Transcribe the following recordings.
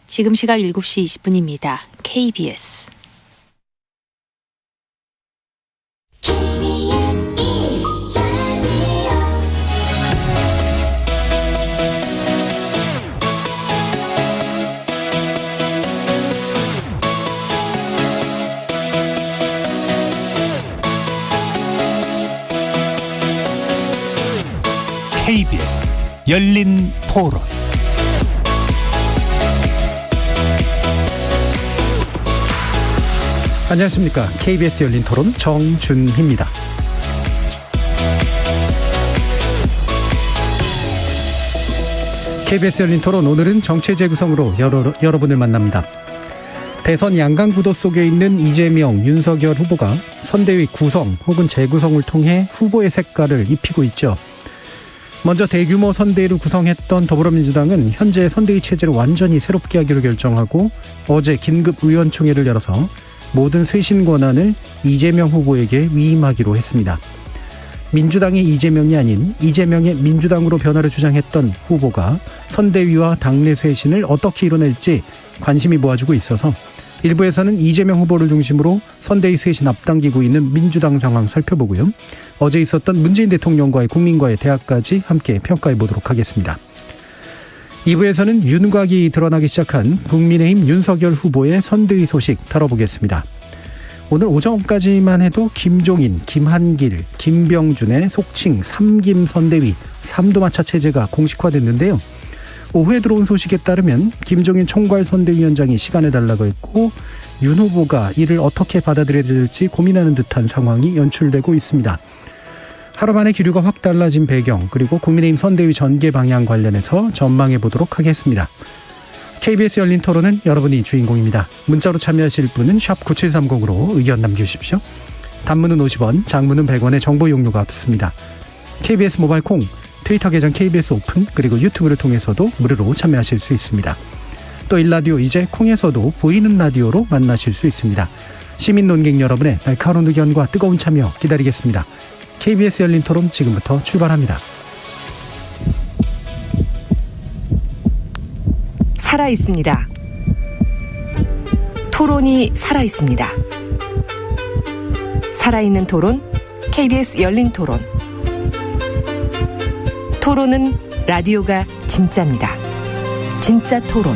지금 시각 7시 20분입니다. KBS KBS 열린 토론. 안녕하십니까. KBS 열린 토론 정준희입니다. KBS 열린 토론, 오늘은 정체 재구성으로 여러분을 만납니다. 대선 양강구도 속에 있는 이재명, 윤석열 후보가 선대위 구성 혹은 재구성을 통해 후보의 색깔을 입히고 있죠. 먼저 대규모 선대위를 구성했던 더불어민주당은 현재 선대위 체제를 완전히 새롭게 하기로 결정하고 어제 긴급 의원총회를 열어서 모든 쇄신 권한을 이재명 후보에게 위임하기로 했습니다. 민주당의 이재명이 아닌 이재명의 민주당으로 변화를 주장했던 후보가 선대위와 당내 쇄신을 어떻게 이뤄낼지 관심이 모아지고 있어서 일부에서는 이재명 후보를 중심으로 선대위 쇄신 앞당기고 있는 민주당 상황 살펴보고요. 어제 있었던 문재인 대통령과의 국민과의 대화까지 함께 평가해 보도록 하겠습니다. 2부에서는 윤곽이 드러나기 시작한 국민의힘 윤석열 후보의 선대위 소식 다뤄보겠습니다. 오늘 오전까지만 해도 김종인, 김한길, 김병준의 속칭 3김 선대위 3도마차 체제가 공식화됐는데요. 오후에 들어온 소식에 따르면 김종인 총괄 선대위원장이 시간을 달라고 했고 윤 후보가 이를 어떻게 받아들여야 될지 고민하는 듯한 상황이 연출되고 있습니다. 하루 만에 기류가 확 달라진 배경, 그리고 국민의힘 선대위 전개 방향 관련해서 전망해 보도록 하겠습니다. KBS 열린 토론은 여러분이 주인공입니다. 문자로 참여하실 분은 샵 9730으로 의견 남겨주십시오. 단문은 50원, 장문은 100원의 정보 용료가 붙습니다. KBS 모바일 콩, 트위터 계정 KBS 오픈, 그리고 유튜브를 통해서도 무료로 참여하실 수 있습니다. 또 일라디오 이제 콩에서도 보이는 라디오로 만나실 수 있습니다. 시민 논객 여러분의 날카로운 의견과 뜨거운 참여 기다리겠습니다. KBS 열린 토론 지금부터 출발합니다. 살아있습니다. 토론이 살아있습니다. 살아있는 토론, KBS 열린 토론. 토론은 라디오가 진짜입니다. 진짜 토론,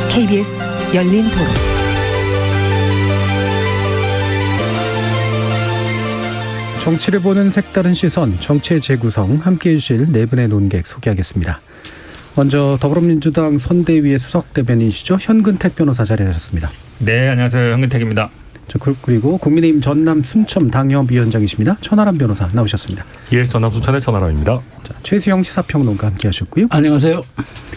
KBS 열린 토론. 정치를 보는 색다른 시선, 정체 재구성, 함께해 주실 네 분의 논객 소개하겠습니다. 먼저 더불어민주당 선대위의 수석 대변인이시죠. 현근택 변호사 자리하셨습니다. 네, 안녕하세요. 현근택입니다. 그리고 국민의힘 전남 순천 당협위원장이십니다. 천하람 변호사 나오셨습니다. 예, 전남 순천의 천하람입니다. 자, 최수영 시사평론가 함께하셨고요. 안녕하세요.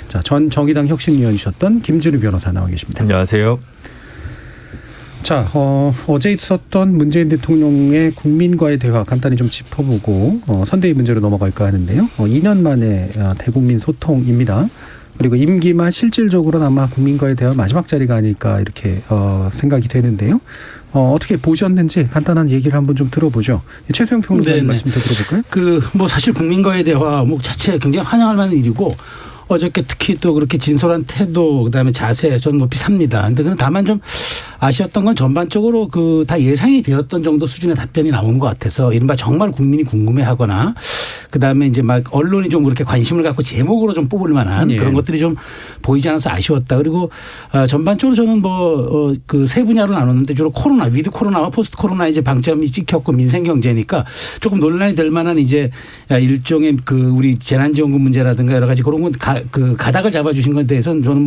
자, 전 정의당 혁신위원이셨던 김준우 변호사 나와 계십니다. 안녕하세요. 자, 어제 있었던 문재인 대통령의 국민과의 대화 간단히 좀 짚어보고 선대위 문제로 넘어갈까 하는데요. 2년 만에 대국민 소통입니다. 그리고 임기 말 실질적으로는 아마 국민과의 대화 마지막 자리가 아닐까 이렇게 생각이 되는데요. 어떻게 보셨는지 간단한 얘기를 한번 좀 들어보죠. 최수영 평론가님 말씀 더 들어볼까요? 사실 국민과의 대화 자체가 굉장히 환영할 만한 일이고 어저께 특히 또 그렇게 진솔한 태도, 그다음에 자세 저는 높이 삽니다. 근데 다만 좀 아쉬웠던 건 전반적으로 다 예상이 되었던 정도 수준의 답변이 나오는 것 같아서 이른바 정말 국민이 궁금해하거나 그다음에 이제 막 언론이 좀 그렇게 관심을 갖고 제목으로 좀 뽑을 만한 그런 것들이 좀 보이지 않아서 아쉬웠다. 그리고 전반적으로 저는 그 세 분야로 나눴는데 주로 코로나, 위드 코로나와 포스트 코로나 이제 방점이 찍혔고 민생 경제니까 조금 논란이 될 만한 이제 일종의 우리 재난지원금 문제라든가 여러 가지 그런 건 가닥을 잡아주신 것에 대해서는 저는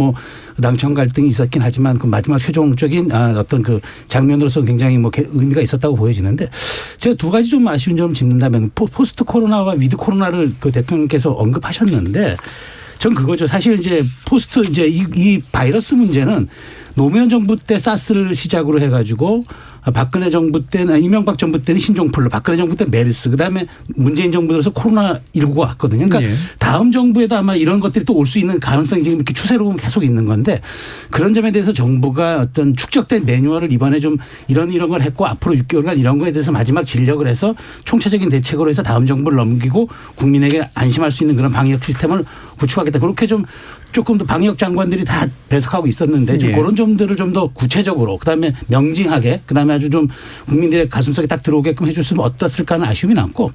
당청 갈등이 있었긴 하지만 그 마지막 최종적인 어떤 그 장면으로서 굉장히 의미가 있었다고 보여지는데 제가 두 가지 좀 아쉬운 점을 짚는다면 포스트 코로나와 위드 코로나를 그 대통령께서 언급하셨는데 전 그거죠. 사실 이제 이 바이러스 문제는 노무현 정부 때 사스를 시작으로 해가지고 박근혜 정부 때는 이명박 정부 때는 신종플루, 박근혜 정부 때 메르스, 그다음에 문재인 정부 들어서 코로나19가 왔거든요. 그러니까 예. 다음 정부에도 아마 이런 것들이 또 올 수 있는 가능성이 지금 이렇게 추세로 보면 계속 있는 건데 그런 점에 대해서 정부가 어떤 축적된 매뉴얼을 이번에 좀 이런 걸 했고 앞으로 6개월간 이런 거에 대해서 마지막 진력을 해서 총체적인 대책으로 해서 다음 정부를 넘기고 국민에게 안심할 수 있는 그런 방역 시스템을 구축하겠다. 그렇게 좀 조금 더 방역 장관들이 다 배석하고 있었는데 좀 예. 그런 점들을 좀 더 구체적으로 그다음에 명징하게 그다음에 아주 좀 국민들의 가슴속에 딱 들어오게끔 해 줬으면 어땠을까 하는 아쉬움이 남고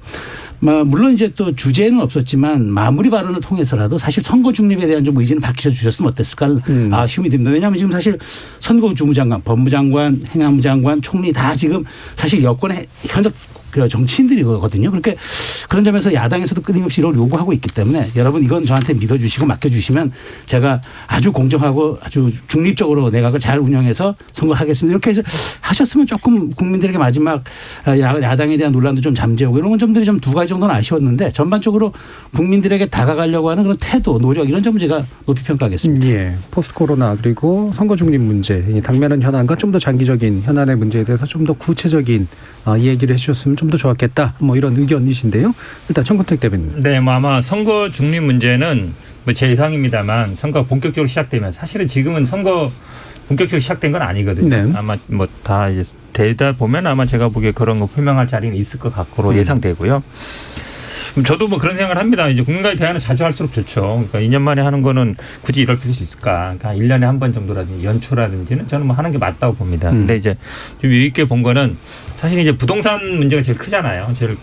물론 이제 또 주제는 없었지만 마무리 발언을 통해서라도 사실 선거 중립에 대한 좀 의지는 밝혀 주셨으면 어땠을까 하는 아쉬움이 듭니다. 왜냐하면 지금 사실 선거주무장관, 법무장관, 행안부 장관, 총리 다 지금 사실 여권의 현역 정치인들이거든요. 그렇게 그런 점에서 야당에서도 끊임없이 이걸 요구하고 있기 때문에 여러분 이건 저한테 믿어주시고 맡겨주시면 제가 아주 공정하고 아주 중립적으로 내각을 잘 운영해서 선거하겠습니다. 이렇게 해서 하셨으면 조금 국민들에게 마지막 야당에 대한 논란도 좀 잠재우고 이런 점들이 좀 두 가지 정도는 아쉬웠는데 전반적으로 국민들에게 다가가려고 하는 그런 태도, 노력 이런 점을 제가 높이 평가하겠습니다. 예. 포스트 코로나 그리고 선거 중립 문제, 이 당면한 현안과 좀 더 장기적인 현안의 문제에 대해서 좀 더 구체적인 얘기를 해 주셨으면 좀 더 좋았겠다. 뭐 이런 의견이신데요. 일단 청근택 대변인. 네, 아마 선거 중립 문제는 제 예상입니다만 선거가 본격적으로 시작되면 사실은 지금은 선거 본격적으로 시작된 건 아니거든요. 네. 아마 다 이제 되다 보면 아마 제가 보기에 그런 거 표명할 자리는 있을 것 같고로 예상되고요. 저도 그런 생각을 합니다. 이제 국민과의 대화는 자주 할수록 좋죠. 그러니까 2년 만에 하는 거는 굳이 이럴 필요 있을까? 그러니까 1년에 한 번 정도라든지 연초라든지는 저는 하는 게 맞다고 봅니다. 근데 이제 좀 유익게 본 거는 사실 이제 부동산 문제가 제일 크잖아요. 제일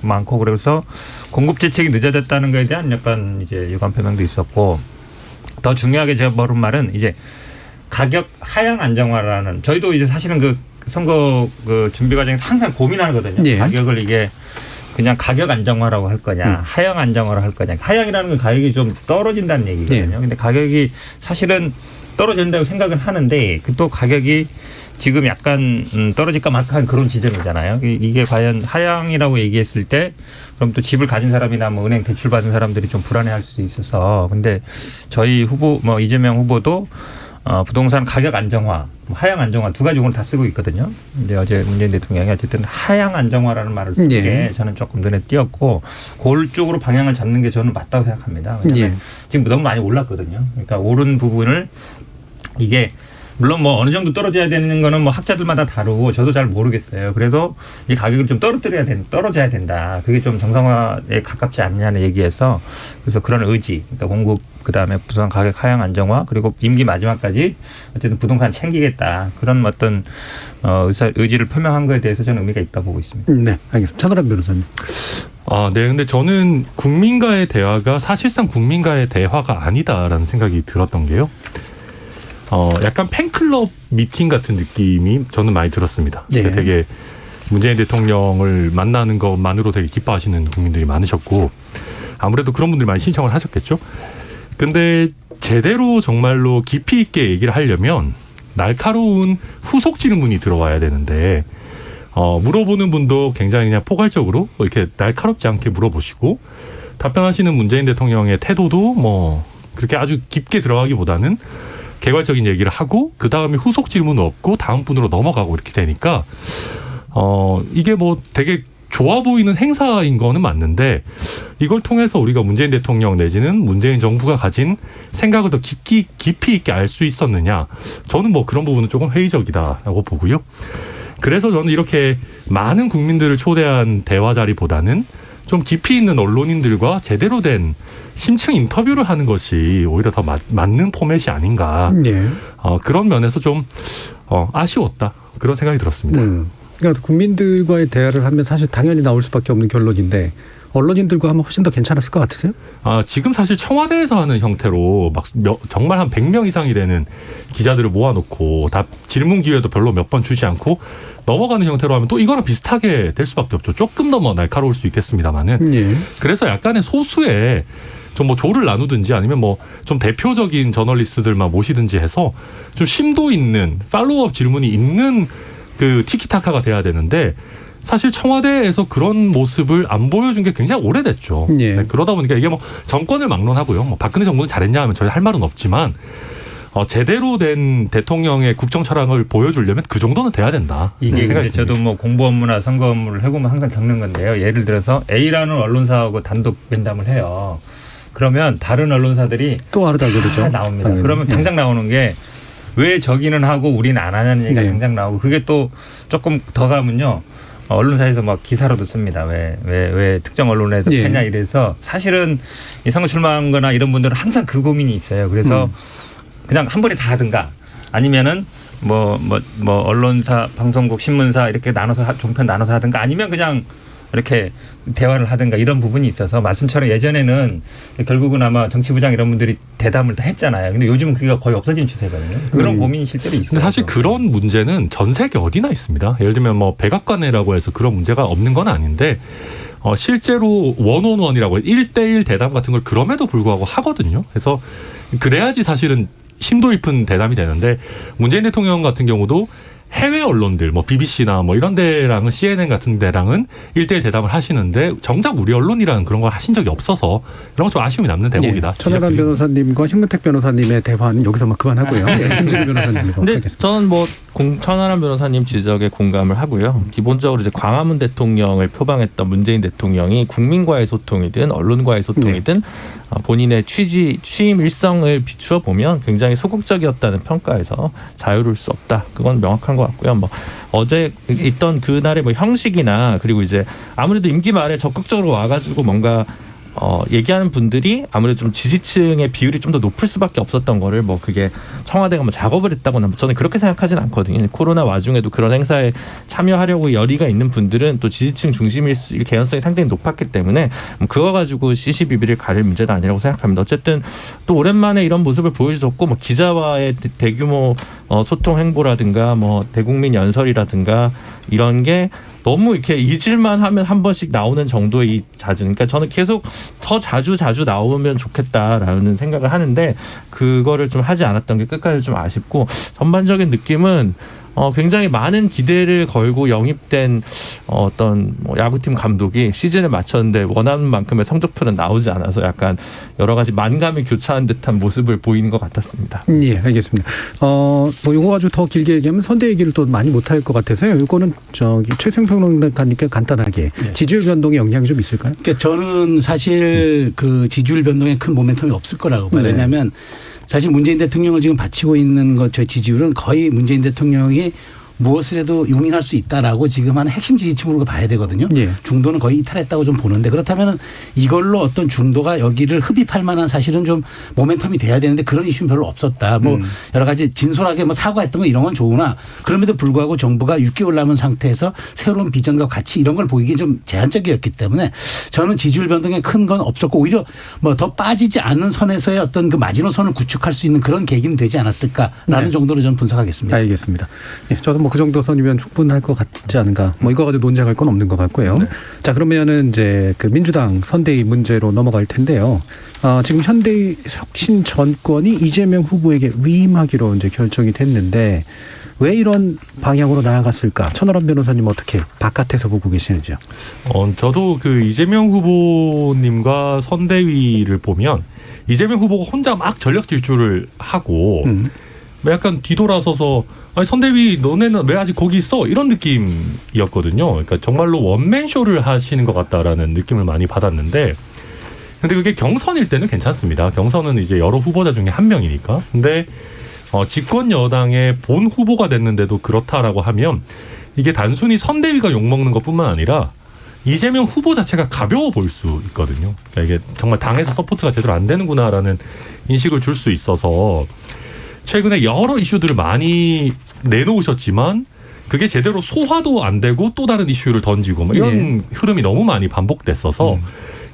많고 그래서 공급 대책이 늦어졌다는 거에 대한 약간 이제 유감 표명도 있었고 더 중요하게 제가 모른 말은 이제 가격 하향 안정화라는 저희도 이제 사실은 그 선거 그 준비 과정에서 항상 고민하거든요. 예. 가격을 이게 그냥 가격 안정화라고 할 거냐, 하향 안정화로 할 거냐. 하향이라는 건 가격이 좀 떨어진다는 얘기거든요. 근데 가격이 사실은 떨어진다고 생각은 하는데 또 가격이 지금 약간 떨어질까 말까 한 그런 지점이잖아요. 이게 과연 하향이라고 얘기했을 때 그럼 또 집을 가진 사람이나 은행 대출 받은 사람들이 좀 불안해할 수 있어서 근데 저희 후보 이재명 후보도 부동산 가격 안정화, 하향 안정화 두 가지 오늘 다 쓰고 있거든요. 근데 어제 문재인 대통령이 어쨌든 하향 안정화라는 말을 쓴 게 저는 조금 눈에 띄었고 그걸 쪽으로 방향을 잡는 게 저는 맞다고 생각합니다. 왜냐하면 지금 너무 많이 올랐거든요. 그러니까 오른 부분을 이게 물론 어느 정도 떨어져야 되는 거는 학자들마다 다르고 저도 잘 모르겠어요. 그래도 이 가격을 좀 떨어져야 된다. 그게 좀 정상화에 가깝지 않냐는 얘기에서 그래서 그런 의지, 그러니까 공급 그다음에 부동산 가격 하향 안정화 그리고 임기 마지막까지 어쨌든 부동산 챙기겠다. 그런 어떤 의지를 표명한 거에 대해서 저는 의미가 있다고 보고 있습니다. 네, 알겠습니다. 천하람 변호사님. 네. 근데 저는 국민과의 대화가 사실상 국민과의 대화가 아니다라는 생각이 들었던 게요. 약간 팬클럽 미팅 같은 느낌이 저는 많이 들었습니다. 네. 되게 문재인 대통령을 만나는 것만으로 되게 기뻐하시는 국민들이 많으셨고 아무래도 그런 분들이 많이 신청을 하셨겠죠. 근데 제대로 정말로 깊이 있게 얘기를 하려면 날카로운 후속 질문이 들어와야 되는데 물어보는 분도 굉장히 그냥 포괄적으로 이렇게 날카롭지 않게 물어보시고 답변하시는 문재인 대통령의 태도도 그렇게 아주 깊게 들어가기보다는 개괄적인 얘기를 하고 그 다음에 후속 질문은 없고 다음 분으로 넘어가고 이렇게 되니까 이게 되게 좋아 보이는 행사인 거는 맞는데 이걸 통해서 우리가 문재인 대통령 내지는 문재인 정부가 가진 생각을 더 깊이 있게 알 수 있었느냐 저는 그런 부분은 조금 회의적이다라고 보고요. 그래서 저는 이렇게 많은 국민들을 초대한 대화 자리보다는 좀 깊이 있는 언론인들과 제대로 된 심층 인터뷰를 하는 것이 오히려 더 맞는 포맷이 아닌가. 네. 그런 면에서 좀 아쉬웠다. 그런 생각이 들었습니다. 그러니까 국민들과의 대화를 하면 사실 당연히 나올 수밖에 없는 결론인데 언론인들과 하면 훨씬 더 괜찮았을 것 같으세요? 지금 사실 청와대에서 하는 형태로 정말 한 100명 이상이 되는 기자들을 모아놓고 다 질문 기회도 별로 몇 번 주지 않고 넘어가는 형태로 하면 또 이거랑 비슷하게 될 수밖에 없죠. 조금 더 날카로울 수 있겠습니다만은. 그래서 약간의 소수의 좀 조를 나누든지 아니면 좀 대표적인 저널리스트들만 모시든지 해서 좀 심도 있는 팔로우업 질문이 있는 그 티키타카가 돼야 되는데 사실 청와대에서 그런 모습을 안 보여준 게 굉장히 오래됐죠. 네, 그러다 보니까 이게 정권을 막론하고요. 박근혜 정부는 잘했냐 하면 저희 할 말은 없지만 제대로 된 대통령의 국정 철학을 보여주려면 그 정도는 돼야 된다. 이게 생각이 이제 저도 뭐 공보 업무나 선거 업무를 해보면 항상 겪는 건데요. 예를 들어서 A라는 언론사하고 단독 면담을 해요. 그러면 다른 언론사들이 또 하다 그러죠. 다 나옵니다. 당연히. 그러면 당장 나오는 게 왜 저기는 하고 우리는 안 하냐는 얘기가 네. 당장 나오고 그게 또 조금 더 가면요. 언론사에서 막 기사로도 씁니다. 왜 특정 언론에도 네. 패냐 이래서 사실은 이 선거 출마한 거나 이런 분들은 항상 그 고민이 있어요. 그래서 그냥 한 번에 다 하든가 아니면은 뭐 언론사, 방송국, 신문사 이렇게 나눠서 종편 나눠서 하든가 아니면 그냥 이렇게 대화를 하든가 이런 부분이 있어서 말씀처럼 예전에는 결국은 아마 정치부장 이런 분들이 대담을 다 했잖아요. 근데 요즘은 그게 거의 없어진 추세거든요. 그런 고민이 실제로 있어요. 근데 사실 그런 문제는 전 세계 어디나 있습니다. 예를 들면 뭐 백악관이라고 해서 그런 문제가 없는 건 아닌데 실제로 원온원이라고 1대1 대담 같은 걸 그럼에도 불구하고 하거든요. 그래서 그래야지 사실은 심도 깊은 대담이 되는데 문재인 대통령 같은 경우도 해외 언론들 뭐 BBC나 뭐 이런 데랑은 CNN 같은 데랑은 1대1 대담을 하시는데 정작 우리 언론이랑은 그런 걸 하신 적이 없어서 이런 건 좀 아쉬움이 남는 대목이다. 천하람 변호사님과 신근택 변호사님의 대화는 여기서만 그만하고요. 김진우 변호사님으로 근데 하겠습니다. 저는 뭐 천하람 변호사님 지적에 공감을 하고요. 기본적으로 이제 광화문 대통령을 표방했던 문재인 대통령이 국민과의 소통이든 언론과의 소통이든 본인의 취임 일성을 비추어 보면 굉장히 소극적이었다는 평가에서 자유로울 수 없다. 그건 명확한 것 같고요. 뭐 어제 있던 그날의 뭐 형식이나 그리고 이제 아무래도 임기 말에 적극적으로 와가지고 뭔가 얘기하는 분들이 아무래도 좀 지지층의 비율이 좀 더 높을 수밖에 없었던 거를 뭐 그게 청와대가 뭐 작업을 했다거나 저는 그렇게 생각하진 않거든요. 코로나 와중에도 그런 행사에 참여하려고 열의가 있는 분들은 또 지지층 중심일 개연성이 상당히 높았기 때문에 그거 가지고 시시비비를 가릴 문제는 아니라고 생각합니다. 어쨌든 또 오랜만에 이런 모습을 보여줬고 뭐 기자와의 대규모 소통 행보라든가 뭐 대국민 연설이라든가 이런 게 너무 이렇게 잊을만 하면 한 번씩 나오는 정도의 이 잦은. 그러니까 저는 계속 더 자주 나오면 좋겠다라는 생각을 하는데 그거를 좀 하지 않았던 게 끝까지 좀 아쉽고 전반적인 느낌은 굉장히 많은 기대를 걸고 영입된 어떤 뭐 야구팀 감독이 시즌을 마쳤는데 원하는 만큼의 성적표는 나오지 않아서 약간 여러 가지 만감이 교차한 듯한 모습을 보이는 것 같았습니다. 예, 알겠습니다. 뭐 이거 가지고 더 길게 얘기하면 선대 얘기를 또 많이 못할 것 같아서요. 이거는 최승평론가님께 간단하게 지지율 변동에 영향이 좀 있을까요? 그러니까 저는 사실 그 지지율 변동에 큰 모멘텀이 없을 거라고 봐요. 왜냐하면 사실 문재인 대통령을 지금 바치고 있는 저 지지율은 거의 문재인 대통령이 무엇을 해도 용인할 수 있다라고 지금 하는 핵심 지지층으로 봐야 되거든요. 예. 중도는 거의 이탈했다고 좀 보는데 그렇다면 이걸로 어떤 중도가 여기를 흡입할 만한 사실은 좀 모멘텀이 돼야 되는데 그런 이슈는 별로 없었다. 뭐 여러 가지 진솔하게 뭐 사과했던 거 이런 건 좋으나 그럼에도 불구하고 정부가 6개월 남은 상태에서 새로운 비전과 가치 이런 걸 보이기 좀 제한적이었기 때문에 저는 지지율 변동에 큰 건 없었고 오히려 뭐 더 빠지지 않는 선에서의 어떤 그 마지노선을 구축할 수 있는 그런 계기는 되지 않았을까라는 정도로 저는 분석하겠습니다. 알겠습니다. 예, 저도 뭐 그 정도 선이면 충분할 것 같지 않은가. 뭐 이거 가지고 논쟁할 건 없는 것 같고요. 자, 그러면은 이제 그 민주당 선대위 문제로 넘어갈 텐데요. 지금 현대혁신 정권이 이재명 후보에게 위임하기로 이제 결정이 됐는데 왜 이런 방향으로 나아갔을까? 천하람 변호사님 어떻게 바깥에서 보고 계시는지요? 저도 그 이재명 후보님과 선대위를 보면 이재명 후보가 혼자 막 전력 질주를 하고 약간 뒤돌아서서 아니 선대위 너네는 왜 아직 거기 있어? 이런 느낌이었거든요. 그러니까 정말로 원맨쇼를 하시는 것 같다라는 느낌을 많이 받았는데 근데 그게 경선일 때는 괜찮습니다. 경선은 이제 여러 후보자 중에 한 명이니까. 근데 집권 여당의 본 후보가 됐는데도 그렇다라고 하면 이게 단순히 선대위가 욕먹는 것뿐만 아니라 이재명 후보 자체가 가벼워 보일 수 있거든요. 그러니까 이게 정말 당에서 서포트가 제대로 안 되는구나라는 인식을 줄 수 있어서 최근에 여러 이슈들을 많이 내놓으셨지만 그게 제대로 소화도 안 되고 또 다른 이슈를 던지고 이런 흐름이 너무 많이 반복됐어서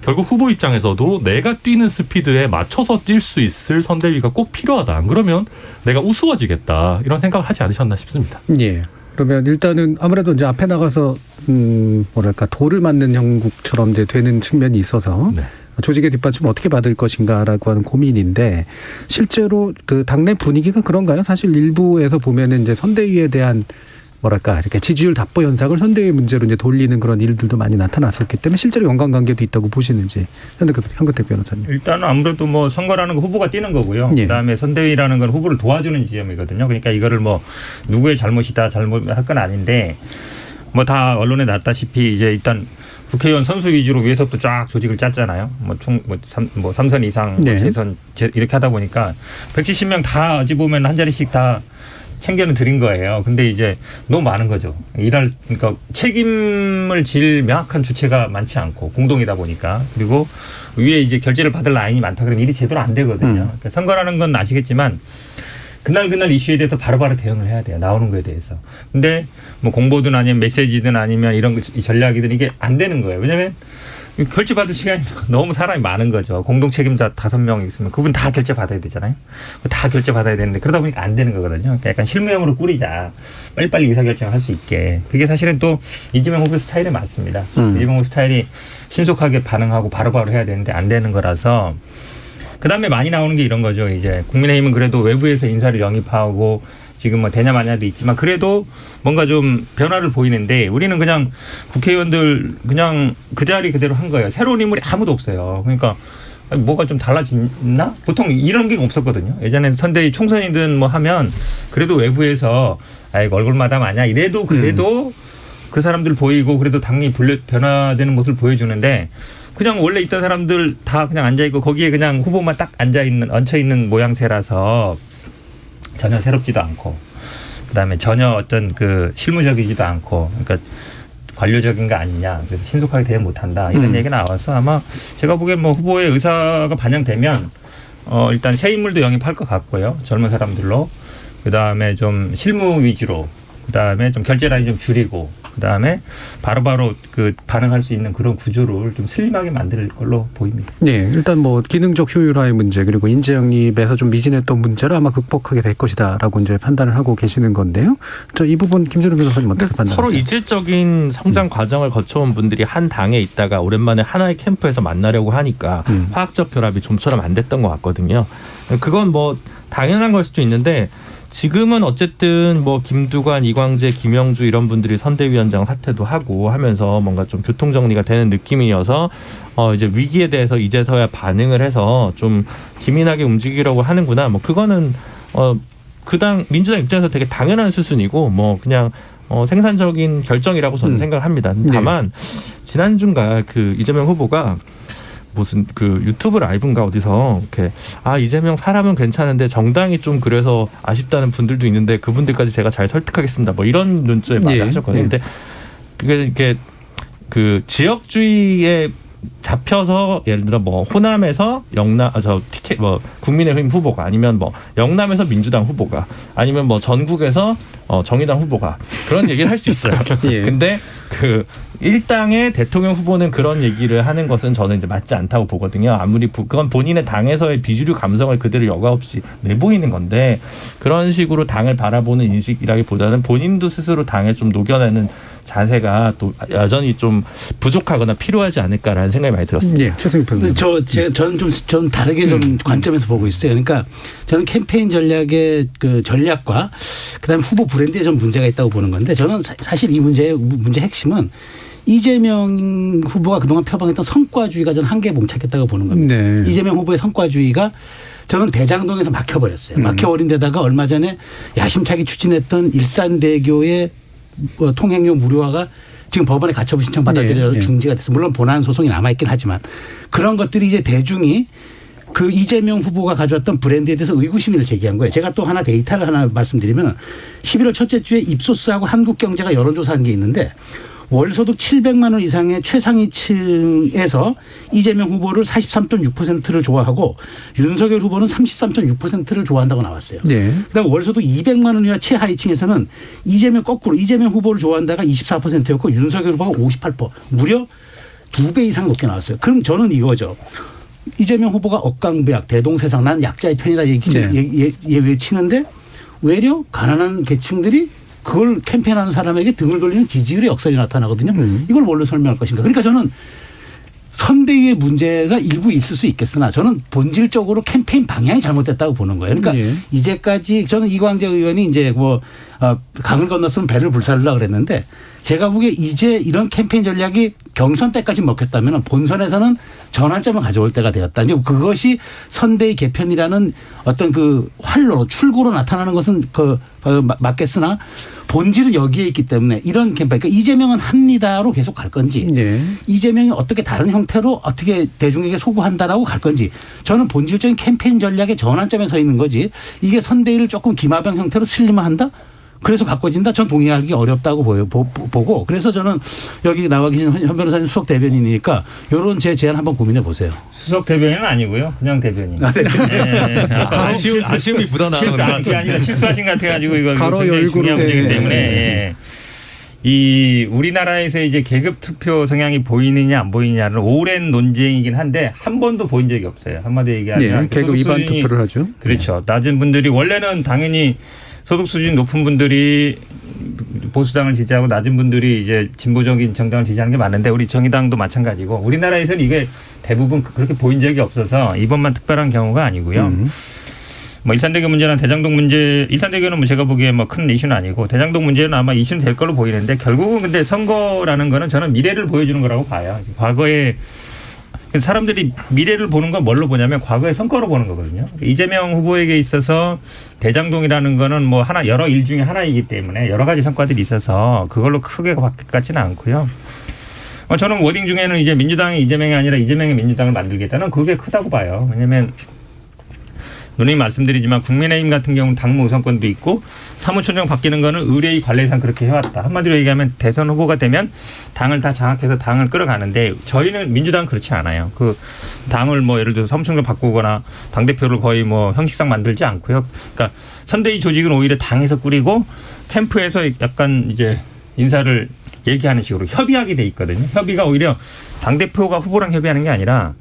결국 후보 입장에서도 내가 뛰는 스피드에 맞춰서 뛸 수 있을 선대위가 꼭 필요하다. 안 그러면 내가 우스워지겠다. 이런 생각을 하지 않으셨나 싶습니다. 예. 그러면 일단은 아무래도 이제 앞에 나가서 뭐랄까 돌을 맞는 형국처럼 이제 되는 측면이 있어서 조직의 뒷받침 어떻게 받을 것인가라고 하는 고민인데 실제로 그 당내 분위기가 그런가요? 사실 일부에서 보면은 이제 선대위에 대한 뭐랄까 이렇게 지지율 답보 현상을 선대위 문제로 이제 돌리는 그런 일들도 많이 나타났었기 때문에 실제로 연관관계도 있다고 보시는지 현근택 변호사님. 일단은 아무래도 뭐 선거라는 거 후보가 뛰는 거고요. 예. 그다음에 선대위라는 건 후보를 도와주는 지점이거든요. 그러니까 이거를 뭐 누구의 잘못이다 잘못할 건 아닌데 뭐 다 언론에 났다시피 이제 일단 국회의원 선수 위주로 위에서부터 쫙 조직을 짰잖아요. 뭐 3선 이상 네. 재선 이렇게 하다 보니까 170명 다 어찌 보면 한 자리씩 다 챙겨는 드린 거예요. 근데 이제 너무 많은 거죠. 그러니까 책임을 질 명확한 주체가 많지 않고 공동이다 보니까 그리고 위에 이제 결제를 받을 라인이 많다 그러면 일이 제대로 안 되거든요. 그러니까 선거라는 건 아시겠지만 그날 이슈에 대해서 바로바로 대응을 해야 돼요. 나오는 거에 대해서. 근데 뭐 공보든 아니면 메시지든 아니면 이런 전략이든 이게 안 되는 거예요. 왜냐하면 결제 받을 시간이 너무 사람이 많은 거죠. 공동 책임자 5명 있으면 그분 다 결제 받아야 되잖아요. 다 결제 받아야 되는데 그러다 보니까 안 되는 거거든요. 그러니까 약간 실무형으로 꾸리자. 빨리빨리 의사결정을 할 수 있게. 그게 사실은 또 이재명 후보 스타일에 맞습니다. 이재명 후보 스타일이 신속하게 반응하고 바로바로 해야 되는데 안 되는 거라서 그다음에 많이 나오는 게 이런 거죠. 이제 국민의힘은 그래도 외부에서 인사를 영입하고 지금 뭐 되냐 마냐도 있지만 그래도 뭔가 좀 변화를 보이는데 우리는 그냥 국회의원들 그냥 그 자리 그대로 한 거예요. 새로운 인물이 아무도 없어요. 그러니까 뭐가 좀 달라졌나? 보통 이런 게 없었거든요. 예전에는 선대위 총선이든 뭐 하면 그래도 외부에서 아이고 얼굴마담 아냐 이래도 그래도 그 사람들 보이고 그래도 당이 변화되는 모습을 보여주는데 그냥 원래 있던 사람들 다 그냥 앉아있고 거기에 그냥 후보만 딱 얹혀있는 모양새라서 전혀 새롭지도 않고 그다음에 전혀 어떤 그 실무적이지도 않고 그러니까 관료적인 거 아니냐 그래서 신속하게 대응 못한다 이런 얘기가 나와서 아마 제가 보기엔 뭐 후보의 의사가 반영되면 일단 새 인물도 영입할 것 같고요. 젊은 사람들로 그다음에 좀 실무 위주로 그다음에 좀 결제 라인 좀 줄이고 그다음에 바로바로 그 반응할 수 있는 그런 구조를 좀 슬림하게 만들 걸로 보입니다. 네, 일단 뭐 기능적 효율화의 문제 그리고 인재 영입에서 좀 미진했던 문제를 아마 극복하게 될 것이다라고 이제 판단을 하고 계시는 건데요. 이 부분 김준우 변호사님 어떻게 판단하세요? 서로 이질적인 성장 과정을 거쳐온 분들이 한 당에 있다가 오랜만에 하나의 캠프에서 만나려고 하니까 화학적 결합이 좀처럼 안 됐던 것 같거든요. 그건 뭐 당연한 걸 수도 있는데. 지금은 어쨌든 뭐 김두관, 이광재, 김영주 이런 분들이 선대위원장 사퇴도 하고 하면서 뭔가 좀 교통 정리가 되는 느낌이어서 이제 위기에 대해서 이제서야 반응을 해서 좀 기민하게 움직이려고 하는구나. 뭐 그거는 그 당 민주당 입장에서 되게 당연한 수순이고 뭐 그냥 생산적인 결정이라고 저는 생각을 합니다. 다만 지난주인가 그 이재명 후보가 무슨 그 유튜브 라이브인가 어디서 이렇게 이재명 사람은 괜찮은데 정당이 좀 그래서 아쉽다는 분들도 있는데 그분들까지 제가 잘 설득하겠습니다. 뭐 이런 논조의 말을 하셨거든요. 근데 그게 이게 그 지역주의에 잡혀서 예를 들어 뭐 호남에서 국민의힘 후보가 아니면 뭐 영남에서 민주당 후보가 아니면 뭐 전국에서 정의당 후보가 그런 얘기를 할 수 있어요. 근데 그 일당의 대통령 후보는 그런 얘기를 하는 것은 저는 이제 맞지 않다고 보거든요. 아무리 그건 본인의 당에서의 비주류 감성을 그대로 여과 없이 내보이는 건데 그런 식으로 당을 바라보는 인식이라기보다는 본인도 스스로 당에 좀 녹여내는 자세가 또 여전히 좀 부족하거나 필요하지 않을까라는 생각이 많이 들었습니다. 저는 좀 다르게 좀 관점에서 보고 있어요. 그러니까 저는 캠페인 전략의 그 전략과 그다음에 후보 브랜드에 좀 문제가 있다고 보는 건데 저는 사실 이 문제 핵심은 이재명 후보가 그동안 표방했던 성과주의가 저는 한계에 봉착했다고 보는 겁니다. 네. 이재명 후보의 성과주의가 저는 대장동에서 막혀버렸어요. 막혀버린 데다가 얼마 전에 야심차게 추진했던 일산대교의 통행료 무료화가 지금 법원에 가처분 신청 받아들여서 중지가 됐어요. 물론 본안 소송이 남아있긴 하지만 그런 것들이 이제 대중이 그 이재명 후보가 가져왔던 브랜드에 대해서 의구심을 제기한 거예요. 제가 또 하나 데이터를 하나 말씀드리면 11월 첫째 주에 입소스하고 한국경제가 여론조사한 게 있는데 월소득 700만 원 이상의 최상위층에서 이재명 후보를 43.6%를 좋아하고 윤석열 후보는 33.6%를 좋아한다고 나왔어요. 네. 그다음에 월소득 200만 원 이하 최하위층에서는 거꾸로 이재명 후보를 좋아한다가 24%였고 윤석열 후보가 58%. 무려 2배 이상 높게 나왔어요. 그럼 저는 이거죠. 이재명 후보가 억강부약, 대동세상, 난 약자의 편이다 외치는데 외려 가난한 계층들이 그걸 캠페인하는 사람에게 등을 돌리는 지지율의 역설이 나타나거든요. 이걸 뭘로 설명할 것인가. 그러니까 저는 선대위의 문제가 일부 있을 수 있겠으나 저는 본질적으로 캠페인 방향이 잘못됐다고 보는 거예요. 그러니까 예. 이제까지 저는 이광재 의원이 이제 강을 건넜으면 배를 불살르려고 그랬는데 제가 보기에 이제 이런 캠페인 전략이 경선 때까지 먹혔다면 본선에서는 전환점을 가져올 때가 되었다. 이제 그것이 선대위 개편이라는 어떤 그 활로로 출구로 나타나는 것은 맞겠으나 본질은 여기에 있기 때문에 이런 캠페인, 그러니까 이재명은 합니다로 계속 갈 건지 네. 이재명이 어떻게 다른 형태로 어떻게 대중에게 소구한다라고 갈 건지 저는 본질적인 캠페인 전략의 전환점에 서 있는 거지 이게 선대위를 조금 김하병 형태로 슬림화한다? 그래서 바꿔진다? 전 동의하기 어렵다고 보고 그래서 저는 여기 나와 계신 현 변호사님 수석 대변인이니까 이런 제 제안 한번 고민해 보세요. 수석 대변인은 아니고요. 그냥 대변인. 아쉬움이 묻어나는 실수한 게 아니라 실수하신 것 같아가지고 이거 가로 굉장히 열고로. 중요한 문제이기 네. 때문에 이 우리나라에서 이제 계급 투표 성향이 보이느냐 안 보이느냐는 오랜 논쟁이긴 한데 한 번도 보인 적이 없어요. 한마디로 얘기하면 계급 위반 투표를 하죠. 그렇죠. 낮은 분들이 원래는 당연히 소득 수준이 높은 분들이 보수당을 지지하고 낮은 분들이 이제 진보적인 정당을 지지하는 게 많은데 우리 정의당도 마찬가지고 우리나라에서는 이게 대부분 그렇게 보인 적이 없어서 이번만 특별한 경우가 아니고요. 뭐 일산대교 문제나 대장동 문제, 일산대교는 뭐 제가 보기에 뭐 큰 이슈는 아니고 대장동 문제는 아마 이슈는 될 걸로 보이는데 결국은 근데 선거라는 거는 저는 미래를 보여주는 거라고 봐요. 과거에 사람들이 미래를 보는 건 뭘로 보냐면 과거의 성과로 보는 거거든요. 이재명 후보에게 있어서 대장동이라는 거는 뭐 여러 일 중에 하나이기 때문에 여러 가지 성과들이 있어서 그걸로 크게 바뀔 것 같지는 않고요. 저는 워딩 중에는 이제 민주당이 이재명이 아니라 이재명이 민주당을 만들겠다는 그게 크다고 봐요. 왜냐하면 누님 말씀드리지만 국민의힘 같은 경우는 당무 우선권도 있고 사무총장 바뀌는 거는 의뢰의 관례상 그렇게 해왔다. 한마디로 얘기하면 대선 후보가 되면 당을 다 장악해서 당을 끌어가는데 저희는 민주당은 그렇지 않아요. 그 당을 뭐 예를 들어서 사무총장 바꾸거나 당대표를 거의 뭐 형식상 만들지 않고요. 그러니까 선대위 조직은 오히려 당에서 꾸리고 캠프에서 약간 이제 인사를 얘기하는 식으로 협의하게 돼 있거든요. 협의가 오히려 당대표가 후보랑 협의하는 게 아니라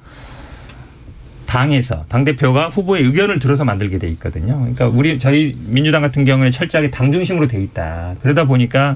당에서 당대표가 후보의 의견을 들어서 만들게 돼 있거든요. 그러니까 저희 민주당 같은 경우에 철저하게 당 중심으로 돼 있다. 그러다 보니까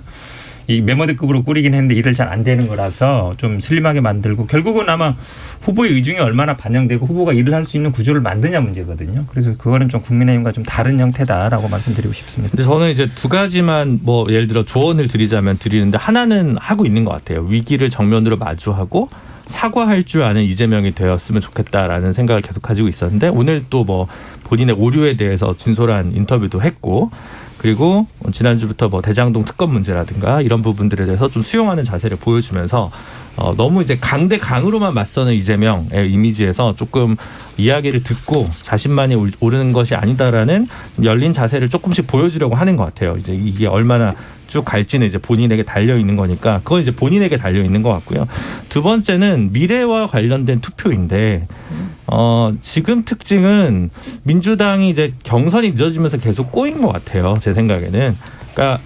이 메모드급으로 꾸리긴 했는데 일을 잘 안 되는 거라서 좀 슬림하게 만들고 결국은 아마 후보의 의중이 얼마나 반영되고 후보가 일을 할 수 있는 구조를 만드냐 문제거든요. 그래서 그거는 좀 국민의힘과 좀 다른 형태다라고 말씀드리고 싶습니다. 근데 저는 이제 두 가지만 뭐 예를 들어 조언을 드리자면 드리는데 하나는 하고 있는 것 같아요. 위기를 정면으로 마주하고 사과할 줄 아는 이재명이 되었으면 좋겠다라는 생각을 계속 가지고 있었는데 오늘 또 뭐 본인의 오류에 대해서 진솔한 인터뷰도 했고 그리고 지난주부터 뭐 대장동 특검 문제라든가 이런 부분들에 대해서 좀 수용하는 자세를 보여주면서 너무 이제 강대 강으로만 맞서는 이재명의 이미지에서 조금 이야기를 듣고 자신만이 옳은 것이 아니다라는 열린 자세를 조금씩 보여주려고 하는 것 같아요. 이제 이게 얼마나 쭉 갈지는 이제 본인에게 달려 있는 거니까 그건 이제 본인에게 달려 있는 것 같고요. 두 번째는 미래와 관련된 투표인데 지금 특징은 민주당이 이제 경선이 늦어지면서 계속 꼬인 것 같아요. 제 생각에는. 그러니까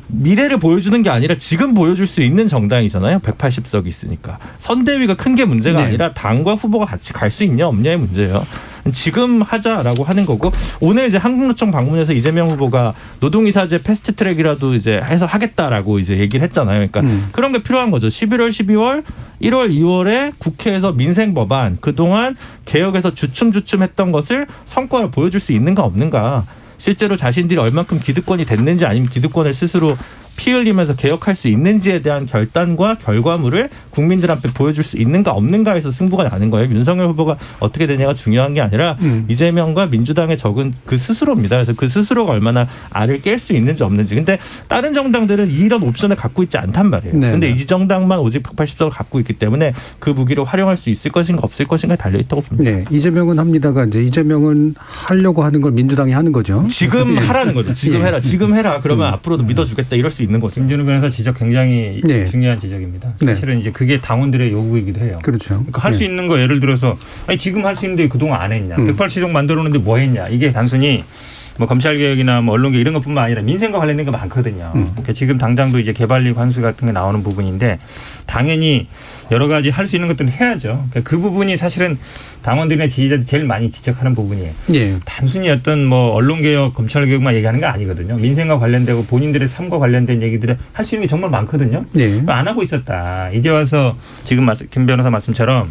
미래를 보여주는 게 아니라 지금 보여줄 수 있는 정당이잖아요. 180석이 있으니까. 선대위가 큰 게 문제가 아니라 당과 후보가 같이 갈 수 있냐 없냐의 문제예요. 지금 하자라고 하는 거고 오늘 이제 한국노총 방문해서 이재명 후보가 노동이사제 패스트트랙이라도 이제 해서 하겠다라고 이제 얘기를 했잖아요. 그러니까 그런 게 필요한 거죠. 11월, 12월, 1월, 2월에 국회에서 민생 법안 그동안 개혁에서 주춤주춤했던 것을 성과를 보여줄 수 있는가 없는가. 실제로 자신들이 얼만큼 기득권이 됐는지 아니면 기득권을 스스로 피 흘리면서 개혁할 수 있는지에 대한 결단과 결과물을 국민들한테 보여줄 수 있는가 없는가에서 승부가 나는 거예요. 윤석열 후보가 어떻게 되냐가 중요한 게 아니라 이재명과 민주당의 적은 그 스스로입니다. 그래서 그 스스로가 얼마나 알을 깰 수 있는지 없는지. 근데 다른 정당들은 이런 옵션을 갖고 있지 않단 말이에요. 그런데 이 정당만 오직 180석을 갖고 있기 때문에 그 무기를 활용할 수 있을 것인가 없을 것인가에 달려있다고 봅니다. 네, 이재명은 합니다가 이제 이재명은 하려고 하는 걸 민주당이 하는 거죠. 지금 하라는 거죠. 지금 해라. 지금 해라. 그러면 앞으로도 믿어주겠다. 이럴 수 있는 거죠. 김준우 변호사 지적 굉장히 중요한 지적입니다. 사실은 이제 그게 당원들의 요구이기도 해요. 그렇죠. 그러니까 할 수 있는 거 예를 들어서 아니 지금 할 수 있는데 그동안 안 했냐. 180석 만들었는데 뭐 했냐. 이게 단순히 뭐 검찰 개혁이나 뭐 언론 개혁 이런 것뿐만 아니라 민생과 관련된 게 많거든요. 그러니까 지금 당장도 이제 개발리 환수 같은 게 나오는 부분인데 당연히 여러 가지 할 수 있는 것들은 해야죠. 그러니까 그 부분이 사실은 당원들이나 지지자들이 제일 많이 지적하는 부분이에요. 예. 단순히 어떤 뭐 언론 개혁, 검찰 개혁만 얘기하는 게 아니거든요. 민생과 관련되고 본인들의 삶과 관련된 얘기들을 할 수 있는 게 정말 많거든요. 예. 안 하고 있었다. 이제 와서 지금 김 변호사 말씀처럼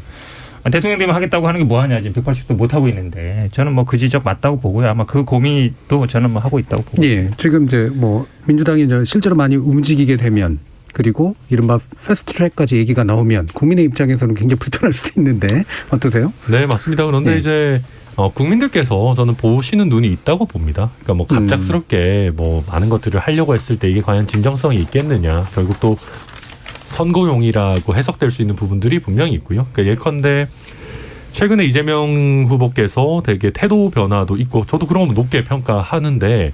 대통령 되면 하겠다고 하는 게 뭐하냐. 지금 180도 못 하고 있는데 저는 뭐 그 지적 맞다고 보고요. 아마 그 고민도 저는 뭐 하고 있다고 보고. 예. 지금 이제 뭐 민주당이 이제 실제로 많이 움직이게 되면 그리고 이른바 패스트트랙까지 얘기가 나오면 국민의 입장에서는 굉장히 불편할 수도 있는데 어떠세요? 네, 맞습니다. 그런데 네. 이제 국민들께서 저는 보시는 눈이 있다고 봅니다. 그러니까 뭐 갑작스럽게 뭐 많은 것들을 하려고 했을 때 이게 과연 진정성이 있겠느냐. 결국 또 선거용이라고 해석될 수 있는 부분들이 분명히 있고요. 그러니까 예컨대 최근에 이재명 후보께서 되게 태도 변화도 있고 저도 그런 거 높게 평가하는데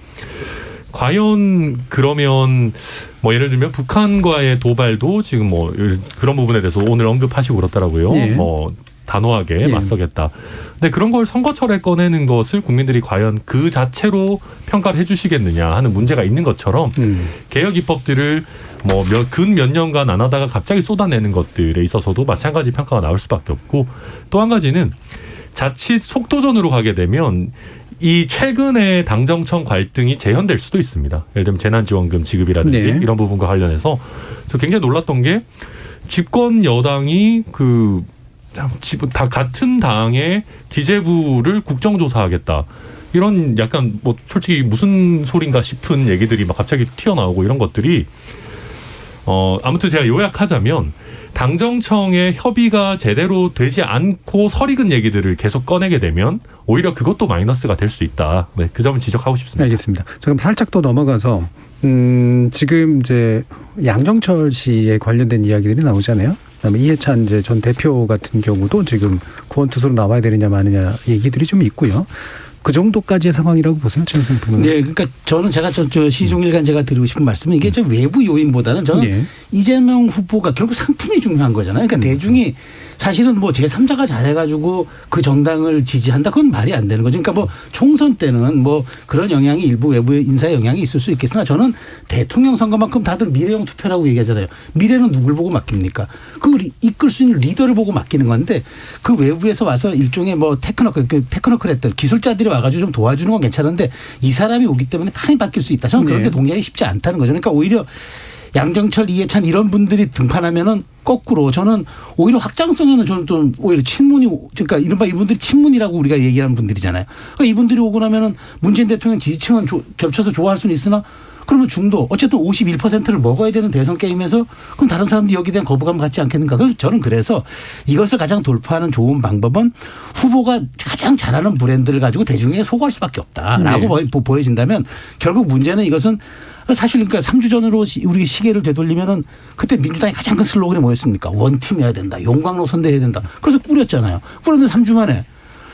과연 그러면 뭐 예를 들면 북한과의 도발도 지금 뭐 그런 부분에 대해서 오늘 언급하시고 그렇더라고요. 예. 뭐 단호하게 예. 맞서겠다. 근데 그런 걸 선거철에 꺼내는 것을 국민들이 과연 그 자체로 평가를 해주시겠느냐 하는 문제가 있는 것처럼 개혁 입법들을 뭐 근 몇 년간 안 하다가 갑자기 쏟아내는 것들에 있어서도 마찬가지 평가가 나올 수밖에 없고 또 한 가지는 자칫 속도전으로 가게 되면 이 최근의 당정청 갈등이 재현될 수도 있습니다. 예를 들면 재난지원금 지급이라든지 네. 이런 부분과 관련해서 저 굉장히 놀랐던 게 집권 여당이 다 같은 당의 기재부를 국정조사하겠다. 이런 약간 뭐 솔직히 무슨 소린가 싶은 얘기들이 막 갑자기 튀어나오고 이런 것들이 아무튼 제가 요약하자면 당정청의 협의가 제대로 되지 않고 설익은 얘기들을 계속 꺼내게 되면 오히려 그것도 마이너스가 될 수 있다. 네, 그 점을 지적하고 싶습니다. 알겠습니다. 자, 그럼 살짝 또 넘어가서 지금 이제 양정철 씨에 관련된 이야기들이 나오잖아요. 그다음에 이해찬 이제 전 대표 같은 경우도 지금 구원투수로 나와야 되느냐 마느냐 얘기들이 좀 있고요. 그 정도까지의 상황이라고 보세요, 최은성 부는. 네, 그러니까 저는 제가 시종일관 제가 드리고 싶은 말씀은 이게 좀 외부 요인보다는 저는 예. 이재명 후보가 결국 상품이 중요한 거잖아요. 그러니까 대중이 사실은 뭐 제3자가 잘해가지고 그 정당을 지지한다 그건 말이 안 되는 거죠. 그러니까 뭐 총선 때는 뭐 그런 영향이 일부 외부 인사의 영향이 있을 수 있겠으나 저는 대통령 선거만큼 다들 미래형 투표라고 얘기하잖아요. 미래는 누굴 보고 맡깁니까? 그 이끌 수 있는 리더를 보고 맡기는 건데 그 외부에서 와서 일종의 뭐 테크노크랬던 기술자들이 와가지고 좀 도와주는 건 괜찮은데 이 사람이 오기 때문에 판이 바뀔 수 있다. 저는 그런데 동의하기 쉽지 않다는 거죠. 그러니까 오히려 양정철, 이해찬 이런 분들이 등판하면은 거꾸로 저는 오히려 확장성에는 저는 또 오히려 친문이 그러니까 이른바 이분들이 친문이라고 우리가 얘기하는 분들이잖아요. 그러니까 이분들이 오고 나면은 문재인 대통령 지지층은 겹쳐서 좋아할 수는 있으나 그러면 중도 어쨌든 51%를 먹어야 되는 대선 게임에서 그럼 다른 사람들이 여기에 대한 거부감 갖지 않겠는가. 그래서 저는 그래서 이것을 가장 돌파하는 좋은 방법은 후보가 가장 잘하는 브랜드를 가지고 대중에게 소구할 수밖에 없다라고 네. 보여진다면 결국 문제는 이것은 사실 그러니까 3주 전으로 우리 시계를 되돌리면은 그때 민주당이 가장 큰 슬로건이 뭐였습니까? 원팀해야 된다. 용광로 선대해야 된다. 그래서 꾸렸잖아요. 그런데 3주 만에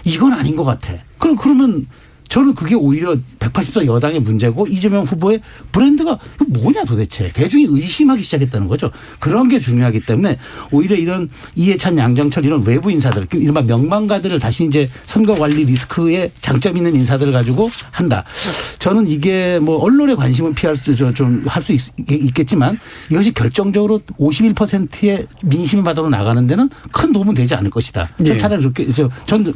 이건 아닌 것 같아. 그러면 저는 그게 오히려 180석 여당의 문제고 이재명 후보의 브랜드가 뭐냐 도대체. 대중이 의심하기 시작했다는 거죠. 그런 게 중요하기 때문에 오히려 이런 이해찬, 양정철 이런 외부 인사들, 이른바 명망가들을 다시 이제 선거 관리 리스크에 장점 있는 인사들을 가지고 한다. 저는 이게 뭐 언론의 관심은 피할 수 좀 할 수 있겠지만 이것이 결정적으로 51%의 민심을 받으러 나가는 데는 큰 도움은 되지 않을 것이다. 전 차라리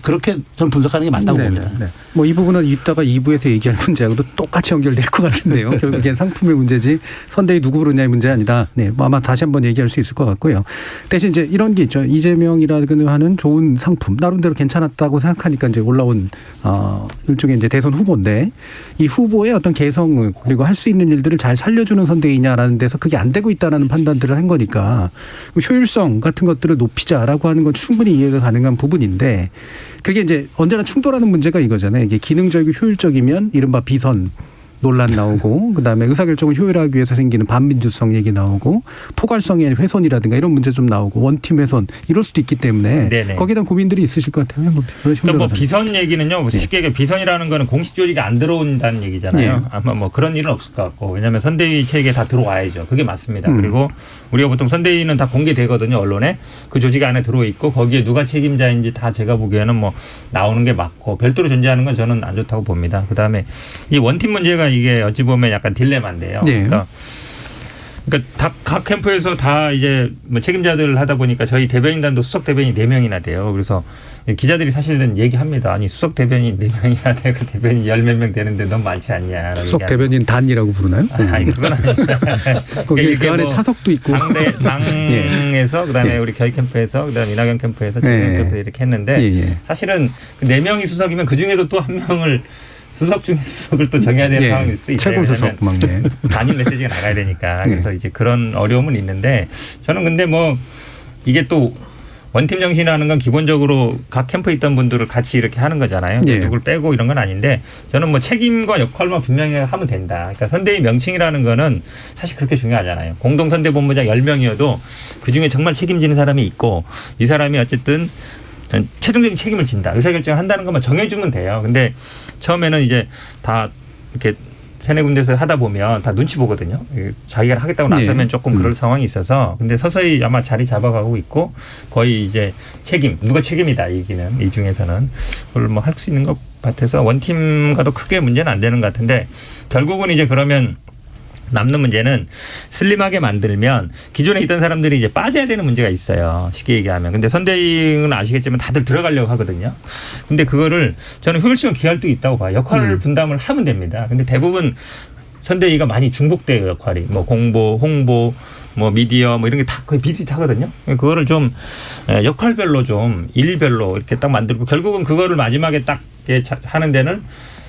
그렇게 전 분석하는 게 맞다고 봅니다. 네. 뭐 이 부분은 이따가 2부에서 얘기할 문제하고도 똑같이 연결될 것 같은데요. 결국엔 상품의 문제지 선대위 누구 부르냐의 문제 아니다. 네, 뭐 아마 다시 한번 얘기할 수 있을 것 같고요. 대신 이제 이런 게 있죠. 이재명이라는 하는 좋은 상품 나름대로 괜찮았다고 생각하니까 이제 올라온 일종의 이제 대선 후보인데 이 후보의 어떤 개성을 그리고 할 수 있는 일들을 잘 살려주는 선대위냐라는 데서 그게 안 되고 있다라는 판단들을 한 거니까 효율성 같은 것들을 높이자라고 하는 건 충분히 이해가 가능한 부분인데 그게 이제 언제나 충돌하는 문제가 이거잖아요. 이게 기능적이고 효율적이면 이른바 비선 논란 나오고 그다음에 의사결정을 효율화하기 위해서 생기는 반민주성 얘기 나오고 포괄성의 훼손이라든가 이런 문제 좀 나오고 원팀 훼손 이럴 수도 있기 때문에 네네. 거기에 대한 고민들이 있으실 것 같아요. 뭐 비선 얘기는요. 쉽게 얘기해 비선이라는 거는 공식 조직이 안 들어온다는 얘기잖아요. 네. 아마 뭐 그런 일은 없을 것 같고 왜냐하면 선대위 체계에 다 들어와야죠. 그게 맞습니다. 그리고 우리가 보통 선대위는 다 공개되거든요. 언론에 그 조직 안에 들어있고 거기에 누가 책임자인지 다 제가 보기에는 뭐 나오는 게 맞고 별도로 존재하는 건 저는 안 좋다고 봅니다. 그다음에 이 원팀 문제가 이게 어찌 보면 약간 딜레마인데요. 네. 그러니까 각 캠프에서 다 이제 뭐 책임자들 하다 보니까 저희 대변인단도 수석 대변인 4명이나 돼요. 그래서 기자들이 사실은 얘기합니다. 아니 수석 대변인 4명이나 되고 대변인 10몇 명 되는데 너무 많지 않냐. 수석 대변인 단이라고 부르나요? 아니 그건 아닙니다. 거기 그 안에 뭐 차석도 있고. 당에서 그다음에 우리 교육 캠프에서 그다음에 이낙연 캠프에서 최경 캠프에서 이렇게 했는데 사실은 그 4명이 수석이면 그 중에도 또 한 명을 수석 중에 수석을 또 정해야 되는 상황일 수도 있어요. 최고 수석 막내. 단일 메시지가 나가야 되니까. 그래서 이제 그런 어려움은 있는데 저는 근데 뭐 이게 또 원팀 정신이라는 건 기본적으로 각 캠프에 있던 분들을 같이 이렇게 하는 거잖아요. 누굴 빼고 이런 건 아닌데 저는 뭐 책임과 역할만 분명히 하면 된다. 그러니까 선대위 명칭이라는 거는 사실 그렇게 중요하잖아요. 공동선대본부장 10명이어도 그중에 정말 책임지는 사람이 있고 이 사람이 어쨌든 최종적인 책임을 진다. 의사결정을 한다는 것만 정해주면 돼요. 근데 처음에는 이제 다 이렇게 세네 군데서 하다 보면 다 눈치 보거든요. 자기가 하겠다고 나서면 조금 그럴 상황이 있어서. 근데 서서히 아마 자리 잡아가고 있고 거의 이제 누가 책임이다 얘기는 이 중에서는 그걸 뭐 할 수 있는 것 같아서 원팀과도 크게 문제는 안 되는 것 같은데 결국은 이제 그러면 남는 문제는 슬림하게 만들면 기존에 있던 사람들이 이제 빠져야 되는 문제가 있어요. 쉽게 얘기하면. 근데 선대위는 아시겠지만 다들 들어가려고 하거든요. 근데 그거를 저는 효율성은 기할 수 있다고 봐요. 역할 분담을 하면 됩니다. 근데 대부분 선대위가 많이 중복돼요. 역할이. 뭐 공보, 홍보, 뭐 미디어 뭐 이런 게 다 거의 비슷하거든요. 그거를 좀 역할별로 좀 일별로 이렇게 딱 만들고 결국은 그거를 마지막에 딱 하는 데는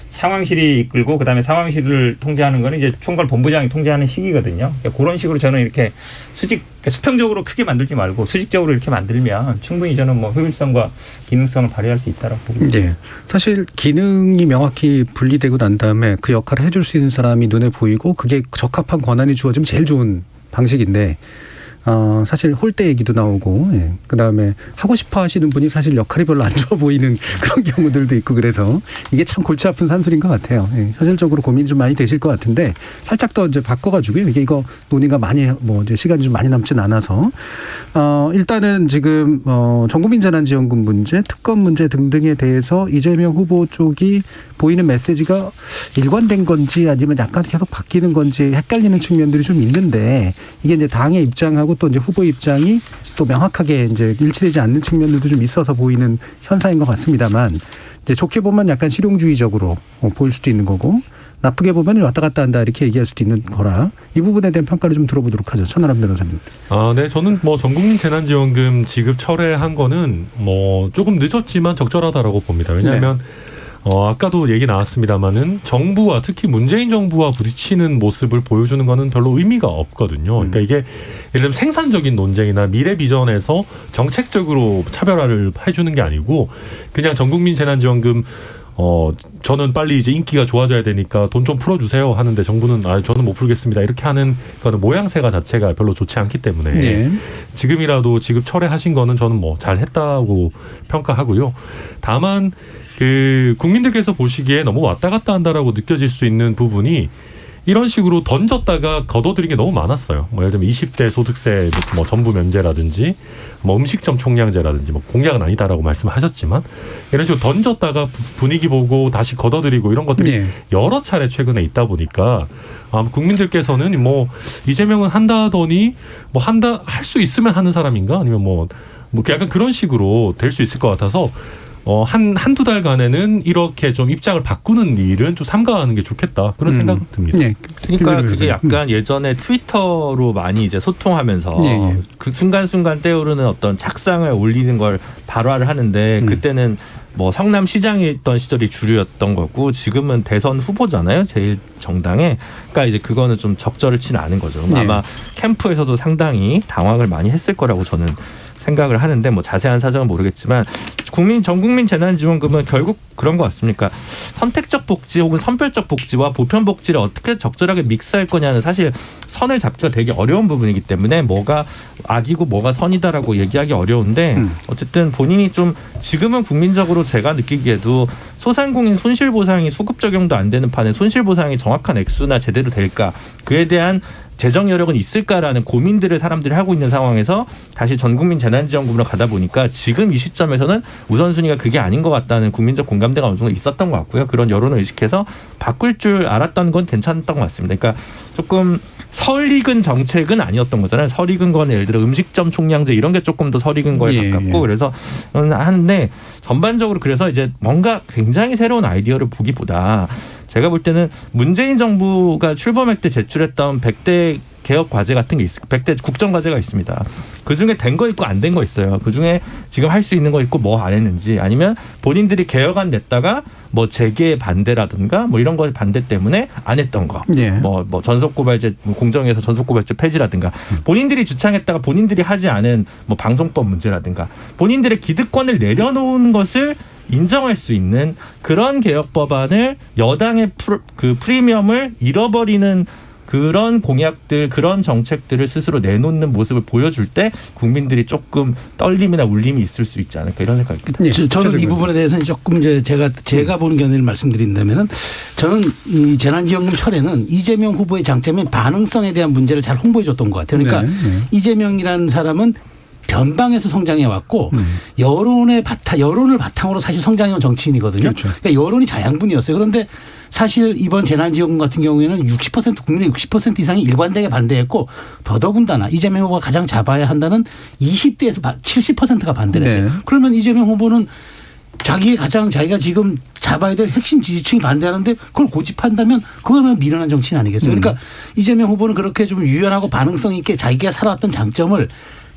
상황실이 이끌고 그다음에 상황실을 통제하는 거는 이제 총괄 본부장이 통제하는 시기거든요. 그러니까 그런 식으로 저는 이렇게 수평적으로 크게 만들지 말고 수직적으로 이렇게 만들면 충분히 저는 뭐 효율성과 기능성을 발휘할 수 있다고 보고 있습니다. 네. 사실 기능이 명확히 분리되고 난 다음에 그 역할을 해줄 수 있는 사람이 눈에 보이고 그게 적합한 권한이 주어지면 제일 좋은 방식인데 사실 홀대 얘기도 나오고 그다음에 하고 싶어 하시는 분이 사실 역할이 별로 안 좋아 보이는 그런 경우들도 있고 그래서 이게 참 골치 아픈 산술인 것 같아요. 현실적으로 고민이 좀 많이 되실 것 같은데 살짝 더 이제 바꿔가지고요. 이거 논의가 많이 뭐 이제 시간이 좀 많이 남진 않아서 일단은 지금 전국민 재난지원금 문제, 특검 문제 등등에 대해서 이재명 후보 쪽이 보이는 메시지가 일관된 건지 아니면 약간 계속 바뀌는 건지 헷갈리는 측면들이 좀 있는데 이게 이제 당의 입장하고 또 이제 후보 입장이 또 명확하게 이제 일치되지 않는 측면들도 좀 있어서 보이는 현상인 것 같습니다만 이제 좋게 보면 약간 실용주의적으로 보일 수도 있는 거고 나쁘게 보면 왔다 갔다 한다 이렇게 얘기할 수도 있는 거라 이 부분에 대한 평가를 좀 들어보도록 하죠. 천하람 변호사님. 네, 저는 뭐 전국민 재난지원금 지급 철회한 거는 뭐 조금 늦었지만 적절하다라고 봅니다. 왜냐하면 아까도 얘기 나왔습니다마는 정부와 특히 문재인 정부와 부딪히는 모습을 보여주는 거는 별로 의미가 없거든요. 그러니까 이게 예를 들면 생산적인 논쟁이나 미래 비전에서 정책적으로 차별화를 해주는 게 아니고 그냥 전국민 재난지원금 저는 빨리 이제 인기가 좋아져야 되니까 돈 좀 풀어주세요 하는데 정부는 저는 못 풀겠습니다 이렇게 하는 거는 모양새가 자체가 별로 좋지 않기 때문에 지금이라도 지급 철회하신 거는 저는 뭐 잘했다고 평가하고요. 다만 국민들께서 보시기에 너무 왔다 갔다 한다라고 느껴질 수 있는 부분이 이런 식으로 던졌다가 걷어들인 게 너무 많았어요. 뭐 예를 들면 20대 소득세 뭐 전부 면제라든지 뭐 음식점 총량제라든지 뭐 공약은 아니다라고 말씀하셨지만 이런 식으로 던졌다가 분위기 보고 다시 걷어들이고 이런 것들이 여러 차례 최근에 있다 보니까 국민들께서는 뭐 이재명은 한다더니 뭐 할 수 있으면 하는 사람인가 아니면 뭐 약간 그런 식으로 될 수 있을 것 같아서 한두 달간에는 이렇게 좀 입장을 바꾸는 일은 좀 삼가하는 게 좋겠다. 그런 생각이 듭니다. 그러니까 그게 약간 예전에 트위터로 많이 이제 소통하면서 그 순간순간 떼오르는 어떤 작상을 올리는 걸 발화를 하는데 그때는 뭐 성남시장에 있던 시절이 주류였던 거고 지금은 대선 후보잖아요. 제일 정당에. 그러니까 이제 그거는 좀 적절치는 않은 거죠. 아마 캠프에서도 상당히 당황을 많이 했을 거라고 저는 생각을 하는데 뭐 자세한 사정은 모르겠지만 전 국민 재난지원금은 결국 그런 것 같습니까? 선택적 복지 혹은 선별적 복지와 보편 복지를 어떻게 적절하게 믹스할 거냐는 사실 선을 잡기가 되게 어려운 부분이기 때문에 뭐가 악이고 뭐가 선이다라고 얘기하기 어려운데 어쨌든 본인이 좀 지금은 국민적으로 제가 느끼기에도 소상공인 손실보상이 소급 적용도 안 되는 판에 손실보상이 정확한 액수나 제대로 될까 그에 대한 재정 여력은 있을까라는 고민들을 사람들이 하고 있는 상황에서 다시 전국민 재난지원금으로 가다 보니까 지금 이 시점에서는 우선순위가 그게 아닌 것 같다는 국민적 공감대가 어느 정도 있었던 것 같고요. 그런 여론을 의식해서 바꿀 줄 알았던 건 괜찮았던 것 같습니다. 그러니까 조금 설익은 정책은 아니었던 거잖아요. 설익은 건 예를 들어 음식점 총량제 이런 게 조금 더 설익은 거에 가깝고 그래서 하는데 전반적으로 그래서 이제 뭔가 굉장히 새로운 아이디어를 보기보다 제가 볼 때는 문재인 정부가 출범할 때 제출했던 100대 개혁 과제 같은 게 있어요. 100대 국정 과제가 있습니다. 그중에 된 거 있고 안 된 거 있어요. 그중에 지금 할 수 있는 거 있고 뭐 안 했는지 아니면 본인들이 개혁안 냈다가 뭐 재계 반대라든가 뭐 이런 거 반대 때문에 안 했던 거. 뭐 전속고발제 공정위에서 전속고발제 폐지라든가 본인들이 주창했다가 본인들이 하지 않은 뭐 방송법 문제라든가 본인들의 기득권을 내려놓은 것을 인정할 수 있는 그런 개혁 법안을 여당의 그 프리미엄을 잃어버리는 그런 공약들, 그런 정책들을 스스로 내놓는 모습을 보여줄 때 국민들이 조금 떨림이나 울림이 있을 수 있지 않을까 이런 생각이 듭니다. 저는 이 부분에 대해서는 조금 이제 제가 보는 견해를 말씀드린다면은 저는 이 재난지원금 철회는 이재명 후보의 장점인 반응성에 대한 문제를 잘 홍보해 줬던 것 같아요. 그러니까 이재명이라는 사람은 변방에서 성장해 왔고 여론을 바탕으로 사실 성장해온 정치인이거든요. 그렇죠. 그러니까 여론이 자양분이었어요. 그런데 사실 이번 재난지원금 같은 경우에는 60% 국민의 60% 이상이 일관되게 반대했고 더더군다나 이재명 후보가 가장 잡아야 한다는 20대에서 70%가 반대를 했어요. 그러면 이재명 후보는 자기가 지금 잡아야 될 핵심 지지층이 반대하는데 그걸 고집한다면 그거는 미련한 정치인 아니겠어요. 그러니까 이재명 후보는 그렇게 좀 유연하고 반응성 있게 자기가 살아왔던 장점을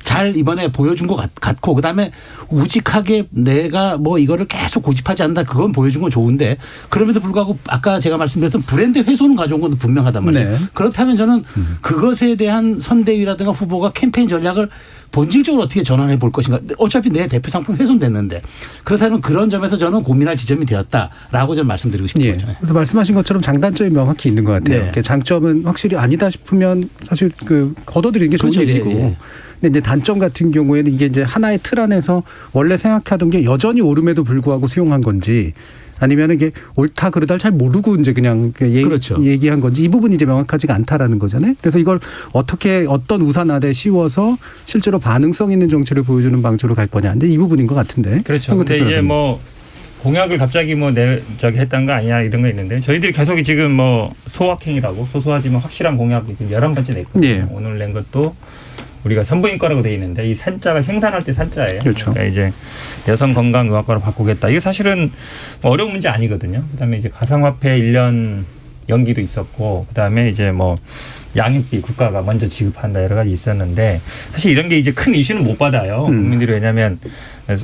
잘 이번에 보여준 것 같고 그다음에 우직하게 내가 뭐 이거를 계속 고집하지 않는다 그건 보여준 건 좋은데 그럼에도 불구하고 아까 제가 말씀드렸던 브랜드 훼손은 가져온 건 분명하단 말이에요. 그렇다면 저는 그것에 대한 선대위라든가 후보가 캠페인 전략을 본질적으로 어떻게 전환해 볼 것인가. 어차피 내 대표 상품 훼손됐는데 그렇다면 그런 점에서 저는 고민할 지점이 되었다라고 저는 말씀드리고 싶은 거죠. 그래서 말씀하신 것처럼 장단점이 명확히 있는 것 같아요. 장점은 확실히 아니다 싶으면 사실 그 걷어들이는 게 좋은 일이고 근데 이제 단점 같은 경우에는 이게 이제 하나의 틀 안에서 원래 생각하던 게 여전히 옳음에도 불구하고 수용한 건지 아니면 이게 옳다 그르다 잘 모르고 이제 그냥 얘기한 건지 이 부분이 이제 명확하지가 않다라는 거잖아요. 그래서 이걸 어떻게 어떤 우산 아래 씌워서 실제로 반응성 있는 정치를 보여주는 방식으로 갈 거냐. 이제 이 부분인 것 같은데. 그렇죠. 근데 이제 뭐 공약을 갑자기 했다는 거 아니냐 이런 거 있는데 저희들이 계속 지금 뭐 소확행이라고 소소하지만 확실한 공약이 지금 11번째 냈거든요. 오늘 낸 것도 우리가 산부인과라고 돼 있는데 이 산자가 생산할 때 산자예요. 그렇죠. 그러니까 이제 여성건강의학과로 바꾸겠다. 이게 사실은 어려운 문제 아니거든요. 그다음에 이제 가상화폐 1년 연기도 있었고 그다음에 이제 뭐 양육비 국가가 먼저 지급한다 여러 가지 있었는데 사실 이런 게 이제 큰 이슈는 못 받아요. 국민들이 왜냐하면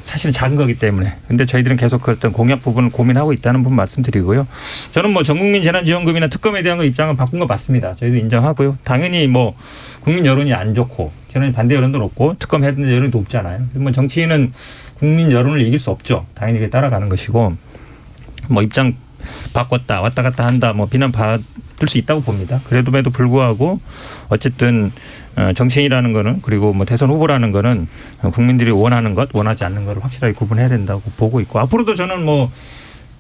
사실은 작은 거기 때문에. 근데 저희들은 계속 그 어떤 공약 부분을 고민하고 있다는 부분 말씀드리고요. 저는 뭐 전국민 재난지원금이나 특검에 대한 입장을 바꾼 거 맞습니다. 저희도 인정하고요. 당연히 뭐 국민 여론이 안 좋고 저는 반대 여론도 높고 특검 해야 되는 여론이 높잖아요. 뭐 정치인은 국민 여론을 이길 수 없죠. 당연히 이게 따라가는 것이고 뭐 입장 바꿨다 왔다 갔다 한다 뭐 비난 받을 수 있다고 봅니다. 그래도 불구하고 어쨌든 정치인이라는 거는 그리고 뭐 대선 후보라는 거는 국민들이 원하는 것 원하지 않는 것을 확실하게 구분해야 된다고 보고 있고 앞으로도 저는 뭐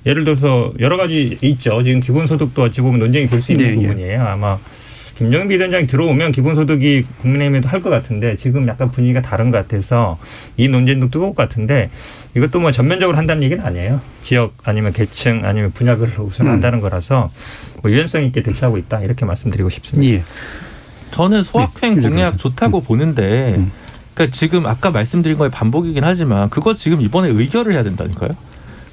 예를 들어서 여러 가지 있죠. 지금 기본소득도 어찌 보면 논쟁이 될 수 있는 부분이에요. 아마 김정인 비대위원장이 들어오면 기본소득이 국민의힘에도 할 것 같은데 지금 약간 분위기가 다른 것 같아서 이 논쟁도 뜨거울 것 같은데 이것도 뭐 전면적으로 한다는 얘기는 아니에요. 지역 아니면 계층 아니면 분야별로 우선한다는 거라서 뭐 유연성 있게 대처하고 있다 이렇게 말씀드리고 싶습니다. 저는 소확행 공약 좋다고 보는데 그러니까 지금 아까 말씀드린 거에 반복이긴 하지만 그거 지금 이번에 의결을 해야 된다니까요.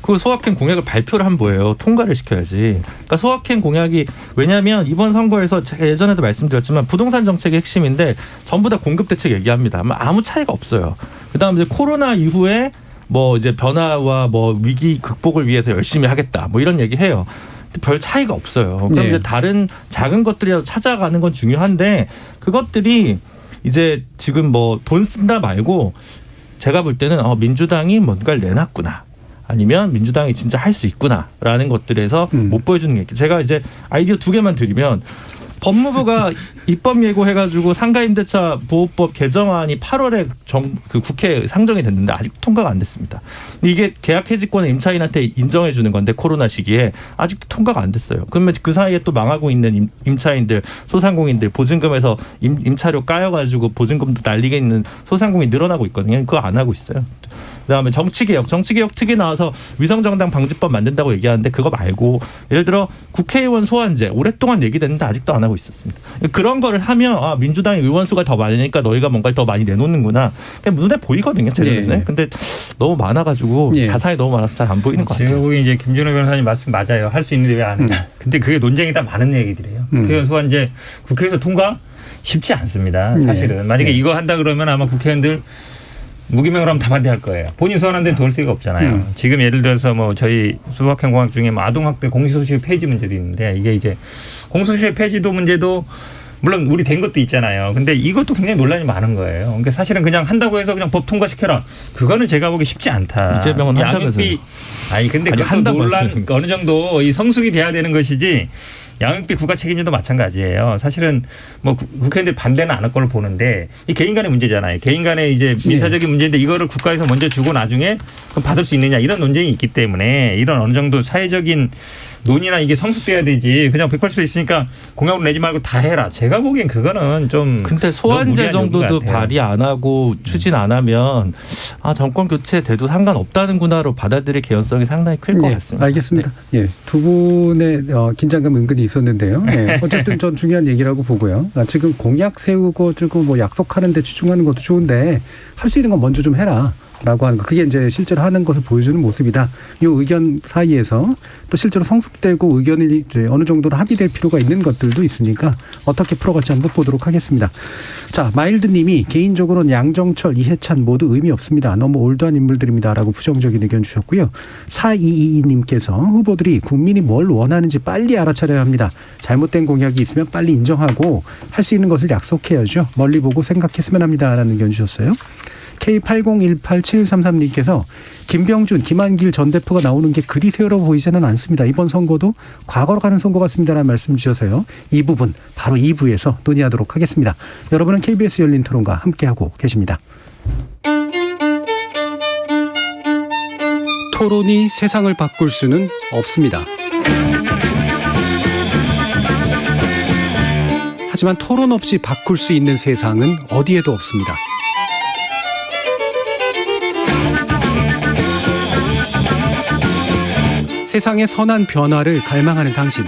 그 소확행 공약을 발표를 한 거예요. 통과를 시켜야지. 그러니까 소확행 공약이 왜냐하면 이번 선거에서 제가 예전에도 말씀드렸지만 부동산 정책의 핵심인데 전부 다 공급 대책 얘기합니다. 아무 차이가 없어요. 그다음에 이제 코로나 이후에 뭐 이제 변화와 뭐 위기 극복을 위해서 열심히 하겠다. 뭐 이런 얘기해요. 별 차이가 없어요. 그럼 이제 다른 작은 것들이라도 찾아가는 건 중요한데 그것들이 이제 지금 뭐 돈 쓴다 말고 제가 볼 때는 민주당이 뭔가를 내놨구나. 아니면 민주당이 진짜 할 수 있구나라는 것들에서 못 보여주는 게 제가 이제 아이디어 2개만 드리면 법무부가 입법 예고해가지고 상가임대차 보호법 개정안이 8월에 그 국회에 상정이 됐는데 아직 통과가 안 됐습니다. 이게 계약 해지권을 임차인한테 인정해 주는 건데 코로나 시기에 아직도 통과가 안 됐어요. 그러면 그 사이에 또 망하고 있는 임차인들, 소상공인들 보증금에서 임차료 까여가지고 보증금도 날리게 있는 소상공인이 늘어나고 있거든요. 그거 안 하고 있어요. 그다음에 정치개혁 특위 나와서 위성정당 방지법 만든다고 얘기하는데 그거 말고 예를 들어 국회의원 소환제 오랫동안 얘기됐는데 아직도 안 하고 있었습니다. 그런 거를 하면 민주당의 의원 수가 더 많으니까 너희가 뭔가를 더 많이 내놓는구나. 그냥 눈에 보이거든요. 제 눈에. 예. 근데 너무 많아가지고 예. 자산이 너무 많아서 잘 안 보이는 것 제가 같아요. 보기엔 이제 김준호 변호사님 말씀 맞아요. 할 수 있는데 왜 안 하냐. 근데 그게 논쟁이 다 많은 얘기들이에요. 국회의원 소환제 국회에서 통과 쉽지 않습니다. 사실은. 만약에 이거 한다 그러면 아마 국회의원들 무기명으로 하면 다 반대할 거예요. 본인 소환한 데는 돌 데가 없잖아요. 지금 예를 들어서 뭐 저희 수학행공학 중에 뭐 아동학대 공시소식 폐지 문제도 있는데 이게 이제 공시소식 폐지도 문제도 물론 우리 된 것도 있잖아요. 근데 이것도 굉장히 논란이 많은 거예요. 그러니까 사실은 그냥 한다고 해서 그냥 법 통과시켜라. 그거는 제가 보기 쉽지 않다. 이재명은 양육비 근데 그것도 논란 어느 정도 이 성숙이 돼야 되는 것이지. 양육비 국가 책임제도 마찬가지예요. 사실은 뭐 국회의원들이 반대는 안 할 걸로 보는데 이 개인 간의 문제잖아요. 개인 간의 이제 민사적인 문제인데 이거를 국가에서 먼저 주고 나중에 받을 수 있느냐 이런 논쟁이 있기 때문에 이런 어느 정도 사회적인 논의나 이게 성숙돼야 되지. 그냥 180도 있으니까 공약으로 내지 말고 다 해라. 제가 보기엔 그거는 좀. 근데 소환제 정도도 발의 안 하고 추진 안 하면 정권 교체 돼도 상관없다는구나로 받아들일 개연성이 상당히 클 것 같습니다. 알겠습니다. 예, 두 분의 긴장감 은근히 있었는데요. 예, 어쨌든 전 중요한 얘기라고 보고요. 지금 공약 세우고 주고 뭐 약속하는 데 집중하는 것도 좋은데 할 수 있는 건 먼저 좀 해라. 라고 하는 거. 그게 이제 실제로 하는 것을 보여주는 모습이다. 이 의견 사이에서 또 실제로 성숙되고 의견이 이제 어느 정도로 합의될 필요가 있는 것들도 있으니까 어떻게 풀어갈지 한번 보도록 하겠습니다. 자, 마일드 님이 개인적으로는 양정철, 이해찬 모두 의미 없습니다. 너무 올드한 인물들입니다. 라고 부정적인 의견 주셨고요. 4222님께서 후보들이 국민이 뭘 원하는지 빨리 알아차려야 합니다. 잘못된 공약이 있으면 빨리 인정하고 할 수 있는 것을 약속해야죠. 멀리 보고 생각했으면 합니다. 라는 의견 주셨어요. K80187133님께서 김병준, 김한길 전 대표가 나오는 게 그리 세월호 보이지는 않습니다. 이번 선거도 과거로 가는 선거 같습니다라는 말씀 주셔서요. 이 부분 바로 2부에서 논의하도록 하겠습니다. 여러분은 KBS 열린 토론과 함께하고 계십니다. 토론이 세상을 바꿀 수는 없습니다. 하지만 토론 없이 바꿀 수 있는 세상은 어디에도 없습니다. 세상의 선한 변화를 갈망하는 당신.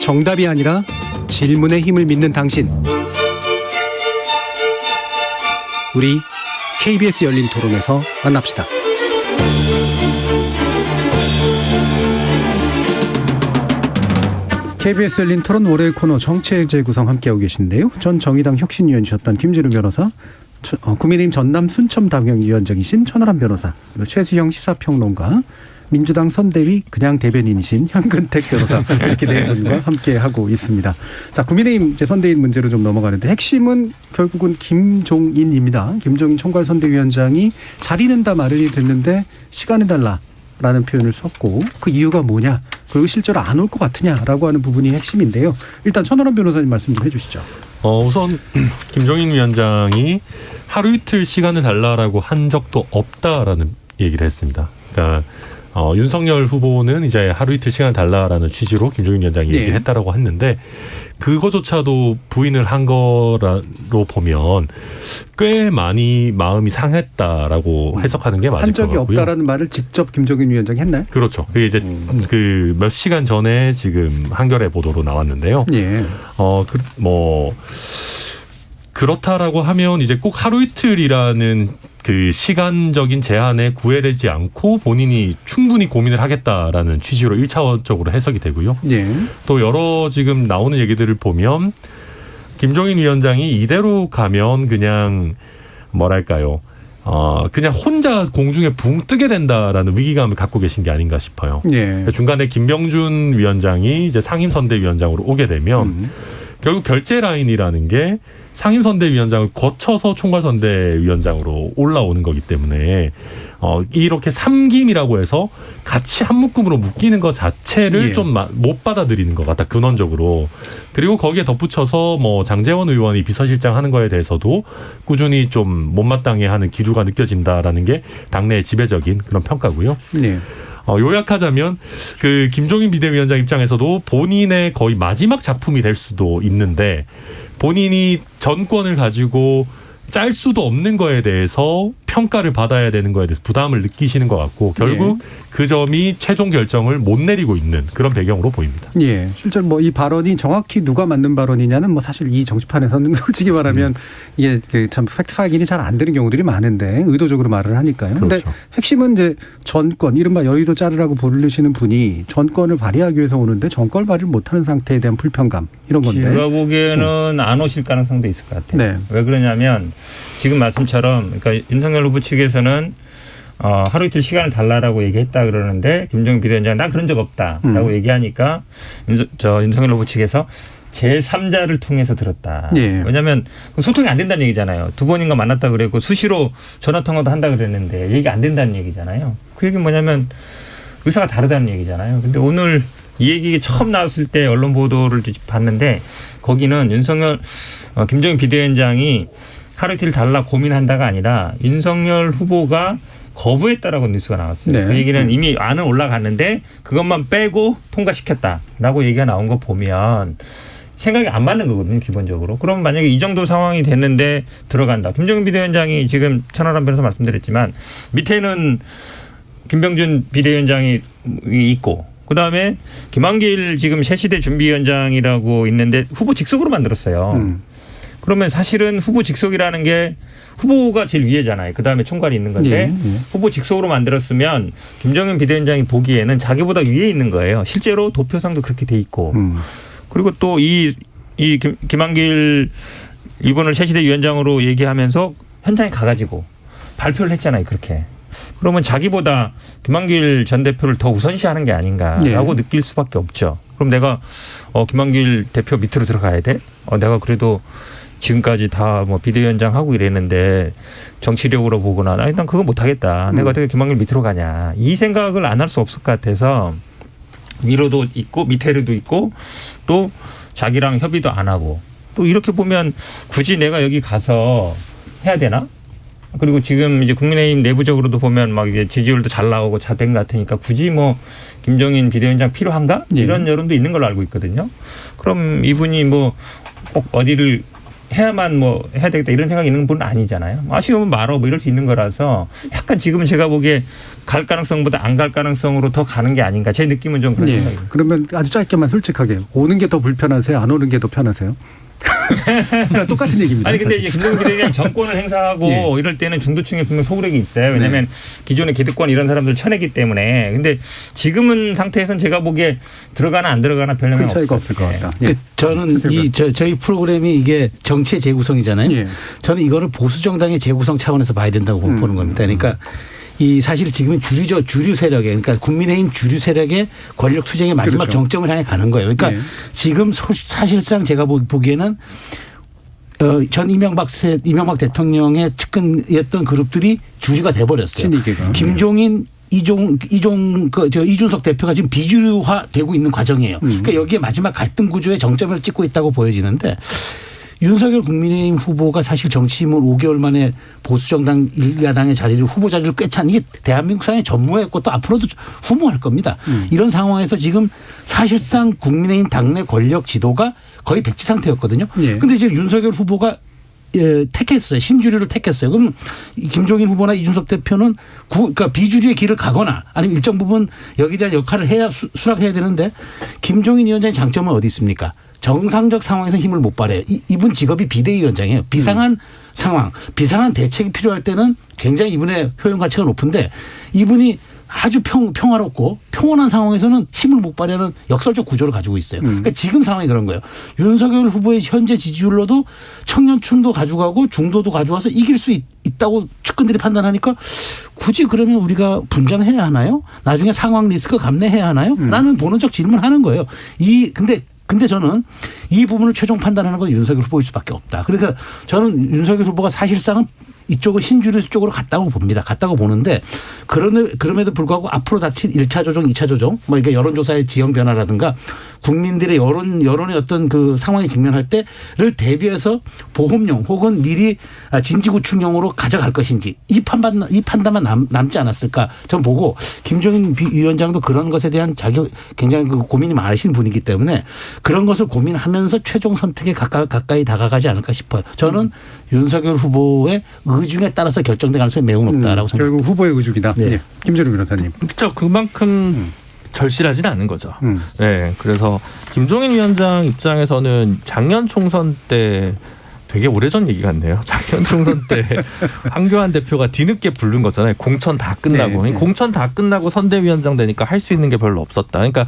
정답이 아니라 질문의 힘을 믿는 당신. 우리 KBS 열린 토론에서 만납시다. KBS 열린 토론 월요일 코너 정책 재구성 함께하고 계신데요. 전 정의당 혁신위원이셨던 김준우 변호사, 국민의힘 전남 순천당협위원장이신 천하람 변호사, 그리고 최수영 시사평론가, 민주당 선대위 그냥 대변인이신 현근택 변호사 이렇게 네 분과 함께하고 있습니다. 자, 국민의힘 선대위인 문제로 좀 넘어가는데 핵심은 결국은 김종인입니다. 김종인 총괄선대위원장이 자리는 다 마련이 됐는데 시간을 달라라는 표현을 썼고 그 이유가 뭐냐 그리고 실제로 안 올 것 같으냐라고 하는 부분이 핵심인데요. 일단 천하람 변호사님 말씀 좀 해주시죠. 우선 김종인 위원장이 하루 이틀 시간을 달라라고 한 적도 없다라는 얘기를 했습니다. 그러니까 윤석열 후보는 이제 하루 이틀 시간 달라라는 취지로 김종인 위원장이 얘기를 했다라고 했는데 그거조차도 부인을 한 거로 보면 꽤 많이 마음이 상했다라고 해석하는 게 맞을 것 같고요. 한 적이 없다라는 말을 직접 김종인 위원장이 했나요? 그렇죠. 그게 이제 그 몇 시간 전에 지금 한겨레 보도로 나왔는데요. 예. 그렇다라고 하면 이제 꼭 하루 이틀이라는 그 시간적인 제한에 구애되지 않고 본인이 충분히 고민을 하겠다라는 취지로 1차원적으로 해석이 되고요. 예. 또 여러 지금 나오는 얘기들을 보면 김종인 위원장이 이대로 가면 그냥 뭐랄까요. 그냥 혼자 공중에 붕 뜨게 된다라는 위기감을 갖고 계신 게 아닌가 싶어요. 예. 중간에 김병준 위원장이 이제 상임선대위원장으로 오게 되면 결국 결제 라인이라는 게 상임선대위원장을 거쳐서 총괄선대위원장으로 올라오는 거기 때문에 이렇게 삼김이라고 해서 같이 한 묶음으로 묶이는 것 자체를 예. 좀 못 받아들이는 것 같다, 근원적으로. 그리고 거기에 덧붙여서 뭐 장제원 의원이 비서실장 하는 거에 대해서도 꾸준히 좀 못마땅해 하는 기류가 느껴진다라는 게 당내의 지배적인 그런 평가고요. 네. 요약하자면 그 김종인 비대위원장 입장에서도 본인의 거의 마지막 작품이 될 수도 있는데 본인이 전권을 가지고 짤 수도 없는 거에 대해서 평가를 받아야 되는 거에 대해서 부담을 느끼시는 것 같고 결국 그 점이 최종 결정을 못 내리고 있는 그런 배경으로 보입니다. 예. 실제로 뭐 이 발언이 정확히 누가 만든 발언이냐는 뭐 사실 이 정치판에서는 솔직히 말하면 이게 참 팩트 확인이 잘 안 되는 경우들이 많은데 의도적으로 말을 하니까요. 그런데 그렇죠. 핵심은 이제 전권, 이른바 여의도 자르라고 부르시는 분이 전권을 발휘하기 위해서 오는데 전권을 발휘 못하는 상태에 대한 불편감 이런 건데. 제가 보기에는 안 오실 가능성도 있을 것 같아요. 네. 왜 그러냐면 지금 말씀처럼 그러니까 윤석열 후보 측에서는 하루 이틀 시간을 달라라고 얘기했다 그러는데 김종인 비대위원장 난 그런 적 없다라고 얘기하니까 윤석열 후보 측에서 제3자를 통해서 들었다. 예. 왜냐하면 소통이 안 된다는 얘기잖아요. 두 번인가 만났다 그랬고 수시로 전화통화도 한다 그랬는데 얘기 안 된다는 얘기잖아요. 그 얘기는 뭐냐면 의사가 다르다는 얘기잖아요. 근데 오늘 이 얘기 처음 나왔을 때 언론 보도를 봤는데 거기는 윤석열 김종인 비대위원장이 하루 이틀 달라 고민한다가 아니라 윤석열 후보가 거부했다라고 뉴스가 나왔어요. 네. 그 얘기는 이미 안은 올라갔는데 그것만 빼고 통과시켰다라고 얘기가 나온 거 보면 생각이 안 맞는 거거든요, 기본적으로. 그럼 만약에 이 정도 상황이 됐는데 들어간다. 김종인 비대위원장이 지금 천하람 변호사 말씀드렸지만 밑에는 김병준 비대위원장이 있고 그다음에 김한길 지금 새시대 준비위원장이라고 있는데 후보 직속으로 만들었어요. 그러면 사실은 후보 직속이라는 게 후보가 제일 위에잖아요. 그다음에 총괄이 있는 건데 후보 직속으로 만들었으면 김종인 비대위원장이 보기에는 자기보다 위에 있는 거예요. 실제로 도표상도 그렇게 돼 있고. 그리고 또 이 김한길 이분을 새시대 위원장으로 얘기하면서 현장에 가가지고 발표를 했잖아요. 그렇게. 그러면 자기보다 김한길 전 대표를 더 우선시하는 게 아닌가라고 느낄 수밖에 없죠. 그럼 내가 김한길 대표 밑으로 들어가야 돼? 내가 그래도 지금까지 다 뭐 비대위원장 하고 이랬는데 정치력으로 보거나 난 그거 못하겠다. 내가 어떻게 김한길 밑으로 가냐. 이 생각을 안 할 수 없을 것 같아서 위로도 있고 밑에도 있고 또 자기랑 협의도 안 하고 또 이렇게 보면 굳이 내가 여기 가서 해야 되나? 그리고 지금 이제 국민의힘 내부적으로도 보면 막 이제 지지율도 잘 나오고 자된 것 같으니까 굳이 뭐 김종인 비대위원장 필요한가? 이런 여론도 있는 걸로 알고 있거든요. 그럼 이분이 뭐 꼭 어디를 해야만 뭐 해야 되겠다 이런 생각이 있는 분은 아니잖아요. 아쉬우면 말어 뭐 이럴 수 있는 거라서 약간 지금은 제가 보기에 갈 가능성보다 안 갈 가능성으로 더 가는 게 아닌가. 제 느낌은 좀 그런 생각입니다. 그러면 아주 짧게만 솔직하게 오는 게 더 불편하세요? 안 오는 게 더 편하세요? 그러니까 똑같은 얘기입니다. 아니 근데 이제 김종인 비대위원장 정권을 행사하고 이럴 때는 중도층에 분명 소구력이 있어요. 왜냐하면 기존의 기득권 이런 사람들 쳐내기 때문에. 근데 지금은 상태에서는 제가 보기에 들어가나 안 들어가나 별 영향 큰 차이가 없을 것 같다. 저는 저희 프로그램이 이게 정치의 재구성이잖아요. 저는 이거를 보수 정당의 재구성 차원에서 봐야 된다고 보는 겁니다. 그러니까 이 사실 지금은 주류 세력에 그러니까 국민의힘 주류 세력의 권력 투쟁의 마지막 정점을 향해 가는 거예요. 그러니까 지금 사실상 제가 보기에는 전 이명박 대통령의 측근이었던 그룹들이 주류가 돼버렸어요. 김종인 이준석 대표가 지금 비주류화되고 있는 과정이에요. 그러니까 여기에 마지막 갈등 구조의 정점을 찍고 있다고 보여지는데 윤석열 국민의힘 후보가 사실 정치인은 5개월 만에 보수정당 일야당의 자리를 후보 자리를 꿰찬 이게 대한민국 상에 전무했고 또 앞으로도 후무할 겁니다. 이런 상황에서 지금 사실상 국민의힘 당내 권력 지도가 거의 백지 상태였거든요. 그런데 지금 윤석열 후보가 택했어요. 신주류를 택했어요. 그럼 김종인 후보나 이준석 대표는 그러니까 비주류의 길을 가거나 아니면 일정 부분 여기에 대한 역할을 해야 수락해야 되는데 김종인 위원장의 장점은 어디 있습니까? 정상적 상황에서 힘을 못 발휘해요. 이분 직업이 비대위원장이에요. 비상한 상황, 비상한 대책이 필요할 때는 굉장히 이분의 효용 가치가 높은데 이분이 아주 평화롭고 평온한 상황에서는 힘을 못 발휘하는 역설적 구조를 가지고 있어요. 그러니까 지금 상황이 그런 거예요. 윤석열 후보의 현재 지지율로도 청년층도 가져가고 중도도 가져와서 이길 수 있다고 측근들이 판단하니까 굳이 그러면 우리가 분장해야 하나요? 나중에 상황 리스크 감내해야 하나요? 라는 본원적 질문을 하는 거예요. 근데 근데 저는 이 부분을 최종 판단하는 건 윤석열 후보일 수밖에 없다. 그러니까 저는 윤석열 후보가 사실상은 이쪽은 신주류 쪽으로 갔다고 봅니다. 갔다고 보는데 그럼에도 불구하고 앞으로 닥칠 1차 조정, 2차 조정 뭐 이게 여론조사의 지형 변화라든가 국민들의 여론의 어떤 그 상황에 직면할 때를 대비해서 보험용 혹은 미리 진지구축용으로 가져갈 것인지 이 판단만 남지 않았을까 저는 보고 김종인 위원장도 그런 것에 대한 굉장히 그 고민이 많으신 분이기 때문에 그런 것을 고민하면서 최종 선택에 가까이 다가가지 않을까 싶어요. 저는 윤석열 후보의 의중에 따라서 결정될 가능성이 매우 높다라고 생각합니다. 결국 후보의 의중이다. 네. 네. 김준우 변호사님. 그렇죠. 그만큼 절실하지는 않은 거죠. 네, 그래서 김종인 위원장 입장에서는 작년 총선 때 되게 오래전 얘기 같네요. 작년 총선 때 황교안 대표가 뒤늦게 부른 거잖아요. 공천 다 끝나고. 네. 공천 다 끝나고 선대위원장 되니까 할 수 있는 게 별로 없었다. 그러니까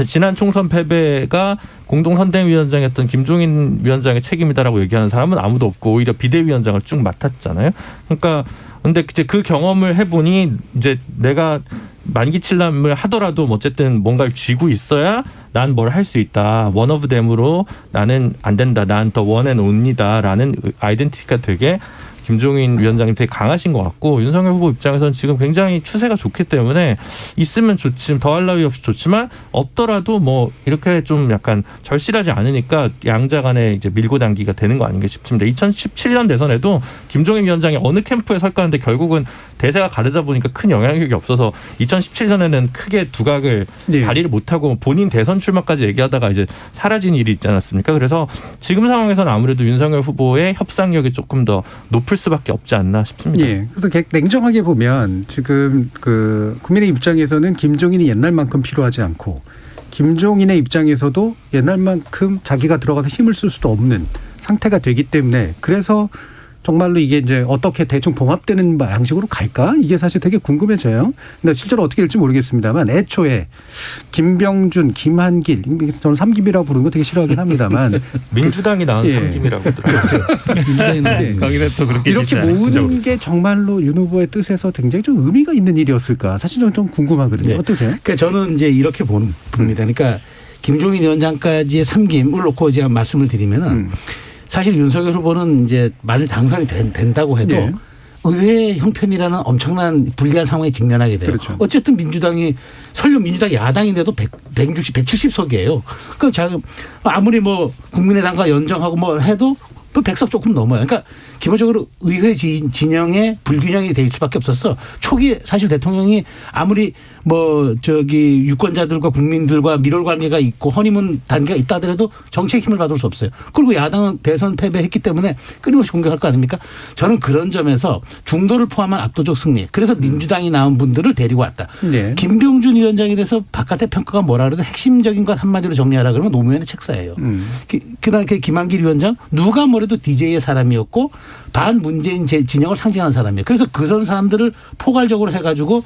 지난 총선 패배가 공동 선대위원장이었던 김종인 위원장의 책임이다라고 얘기하는 사람은 아무도 없고 오히려 비대위원장을 쭉 맡았잖아요. 그러니까 근데 이제 그 경험을 해보니 이제 내가 만기칠람을 하더라도 어쨌든 뭔가를 쥐고 있어야 난 뭘 할 수 있다. 원 오브 댐으로 나는 안 된다. 난 더 원 앤 온리다라는 아이덴티티가 되게 김종인 위원장님 되게 강하신 것 같고 윤석열 후보 입장에서는 지금 굉장히 추세가 좋기 때문에 있으면 좋지 더할 나위 없이 좋지만 없더라도 뭐 이렇게 좀 약간 절실하지 않으니까 양자 간에 이제 밀고 당기가 되는 거 아닌가 싶습니다. 2017년 대선에도 김종인 위원장이 어느 캠프에 설까 하는데 결국은 대세가 가르다 보니까 큰 영향력이 없어서 2017년에는 크게 두각을 발휘를 못하고 본인 대선 출마까지 얘기하다가 이제 사라진 일이 있지 않았습니까? 그래서 지금 상황에서는 아무래도 윤석열 후보의 협상력이 조금 더 높을 수밖에 없지 않나 싶습니다. 예. 그래서 냉정하게 보면 지금 그 국민의 입장에서는 김종인이 옛날만큼 필요하지 않고 김종인의 입장에서도 옛날만큼 자기가 들어가서 힘을 쓸 수도 없는 상태가 되기 때문에 그래서 정말로 이게 이제 어떻게 대충 봉합되는 양식으로 갈까? 이게 사실 되게 궁금해져요. 근데 실제로 어떻게 될지 모르겠습니다만 애초에 김병준, 김한길, 저는 삼김이라고 부르는 거 되게 싫어하긴 합니다만 민주당이 낳은 삼김이라고 하더라고요. 거기서 또 그렇게 이렇게 모으는 게 정말로 윤 후보의 뜻에서 굉장히 좀 의미가 있는 일이었을까? 사실 저는 좀 궁금하거든요. 네. 어떠세요? 그러니까 저는 이제 이렇게 봅니다. 그러니까 김종인 위원장까지의 삼김을 놓고 제가 말씀을 드리면은 사실 윤석열 후보는 이제 만일 당선이 된다고 해도 네. 의회 형편이라는 엄청난 불리한 상황에 직면하게 돼요. 그렇죠. 어쨌든 설령 민주당이 야당인데도 170석이에요. 그 아무리 뭐 국민의당과 연정하고 뭐 해도 또 100석 조금 넘어요. 그러니까 기본적으로 의회 진영의 불균형이 될 수밖에 없었어. 초기에 사실 대통령이 아무리 유권자들과 국민들과 밀월관계가 있고 허니문 단계가 있다 하더라도 정치의 힘을 받을 수 없어요. 그리고 야당은 대선 패배했기 때문에 끊임없이 공격할 거 아닙니까? 저는 그런 점에서 중도를 포함한 압도적 승리. 그래서 민주당이 나온 분들을 데리고 왔다. 네. 김병준 위원장에 대해서 바깥의 평가가 뭐라 그래도 핵심적인 것 한마디로 정리하라 그러면 노무현의 책사예요. 그다음에 김한길 위원장 누가 뭐래도 DJ의 사람이었고 반문재인 진영을 상징하는 사람이에요. 그래서 그런 사람들을 포괄적으로 해가지고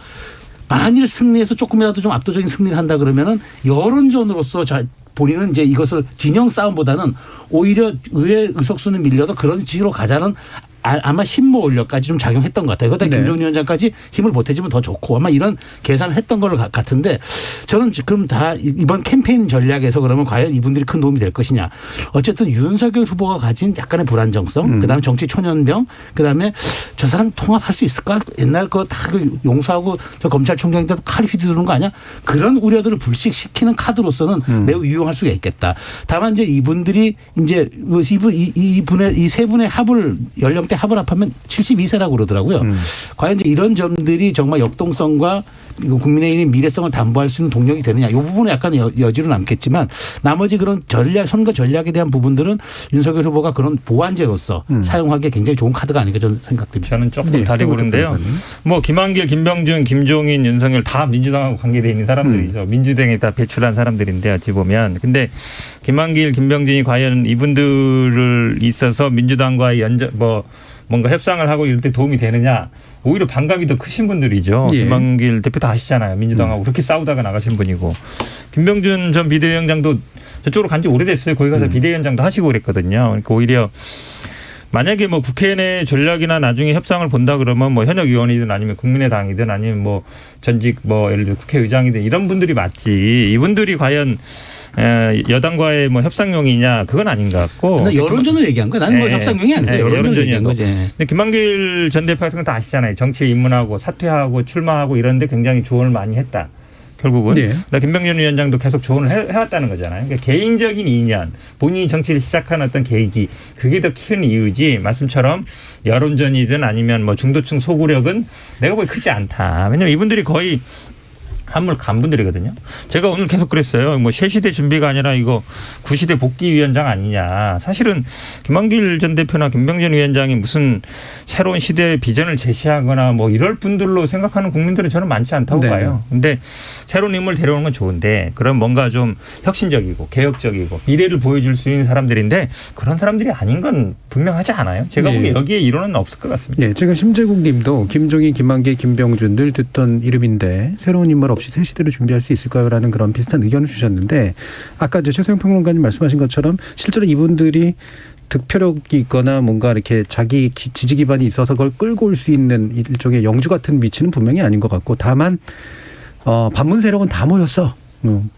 만일 승리해서 조금이라도 좀 압도적인 승리를 한다 그러면은 여론전으로서 본인은 이제 이것을 진영 싸움보다는 오히려 의회 의석수는 밀려도 그런 지로 가자는 아마 신모 원력까지 좀 작용했던 것 같아요. 그러다 김종인 위원장까지 힘을 보태주면 더 좋고 아마 이런 계산을 했던 것 같은데 저는 그럼 다 이번 캠페인 전략에서 그러면 과연 이분들이 큰 도움이 될 것이냐. 어쨌든 윤석열 후보가 가진 약간의 불안정성 그다음에 정치 초년병 그다음에 저 사람 통합할 수 있을까? 옛날 거 다 용서하고 저 검찰총장인데도 칼 휘두르는 거 아니야? 그런 우려들을 불식시키는 카드로서는 매우 유용할 수가 있겠다. 다만 이제 이분들이 이제 이 세 분의 연령대 합을 합하면 72세라고 그러더라고요. 과연 이제 이런 점들이 정말 역동성과 국민의힘의 미래성을 담보할 수 있는 동력이 되느냐. 이 부분은 약간 여지로 남겠지만 나머지 그런 선거 전략에 대한 부분들은 윤석열 후보가 그런 보완제로서 사용하기에 굉장히 좋은 카드가 아닌가 저는 생각됩니다. 저는 조금 다리 보는데요. 뭐 김한길, 김병준, 김종인, 윤석열 다 민주당하고 관계되어 있는 사람들이죠. 민주당에 다 배출한 사람들인데 어찌 보면. 근데 김한길, 김병준이 과연 이분들을 있어서 민주당과 뭔가 협상을 하고 이럴 때 도움이 되느냐. 오히려 반감이 더 크신 분들이죠. 예. 김한길 대표도 아시잖아요. 민주당하고 그렇게 싸우다가 나가신 분이고. 김병준 전 비대위원장도 저쪽으로 간 지 오래됐어요. 거기 가서 비대위원장도 하시고 그랬거든요. 그러니까 오히려 만약에 뭐 국회 내 전략이나 나중에 협상을 본다 그러면 뭐 현역 의원이든 아니면 국민의당이든 아니면 뭐 전직 예를 들어 국회의장이든 이런 분들이 맞지. 이분들이 과연 여당과의 뭐 협상용이냐 그건 아닌 것 같고. 여론전을 얘기한 거야. 나는 뭐 협상용이 아니고 여론전을 얘기한 거지. 근데 김한길 전 대표 같은 건 다 아시잖아요. 정치에 입문하고 사퇴하고 출마하고 이런데 굉장히 조언을 많이 했다. 결국은 김병준 위원장도 계속 조언을 해왔다는 거잖아요. 그러니까 개인적인 인연, 본인이 정치를 시작한 어떤 계기, 그게 더 큰 이유지. 말씀처럼 여론전이든 아니면 뭐 중도층 소구력은 내가 보기 크지 않다. 왜냐하면 이분들이 거의 한물 간분들이거든요. 제가 오늘 계속 그랬어요. 뭐 새시대 준비가 아니라 이거 구시대 복귀 위원장 아니냐. 사실은 김한길 전 대표나 김병준 위원장이 무슨 새로운 시대의 비전을 제시하거나 뭐 이럴 분들로 생각하는 국민들은 저는 많지 않다고 봐요. 근데 새로운 인물 데려오는 건 좋은데 그럼 뭔가 좀 혁신적이고 개혁적이고 미래를 보여줄 수 있는 사람들인데 그런 사람들이 아닌 건 분명하지 않아요. 제가 보기에 여기에 이론은 없을 것 같습니다. 네, 지금 심재국 님도 김종인, 김한길, 김병준 늘 듣던 이름인데 새로운 인물 없이 새 시대를 준비할 수 있을까요? 라는 그런 비슷한 의견을 주셨는데 아까 이제 최소영 평론가님 말씀하신 것처럼 실제로 이분들이 득표력이 있거나 뭔가 이렇게 자기 지지 기반이 있어서 그걸 끌고 올 수 있는 일종의 영주 같은 위치는 분명히 아닌 것 같고 다만 반문 세력은 다 모였어.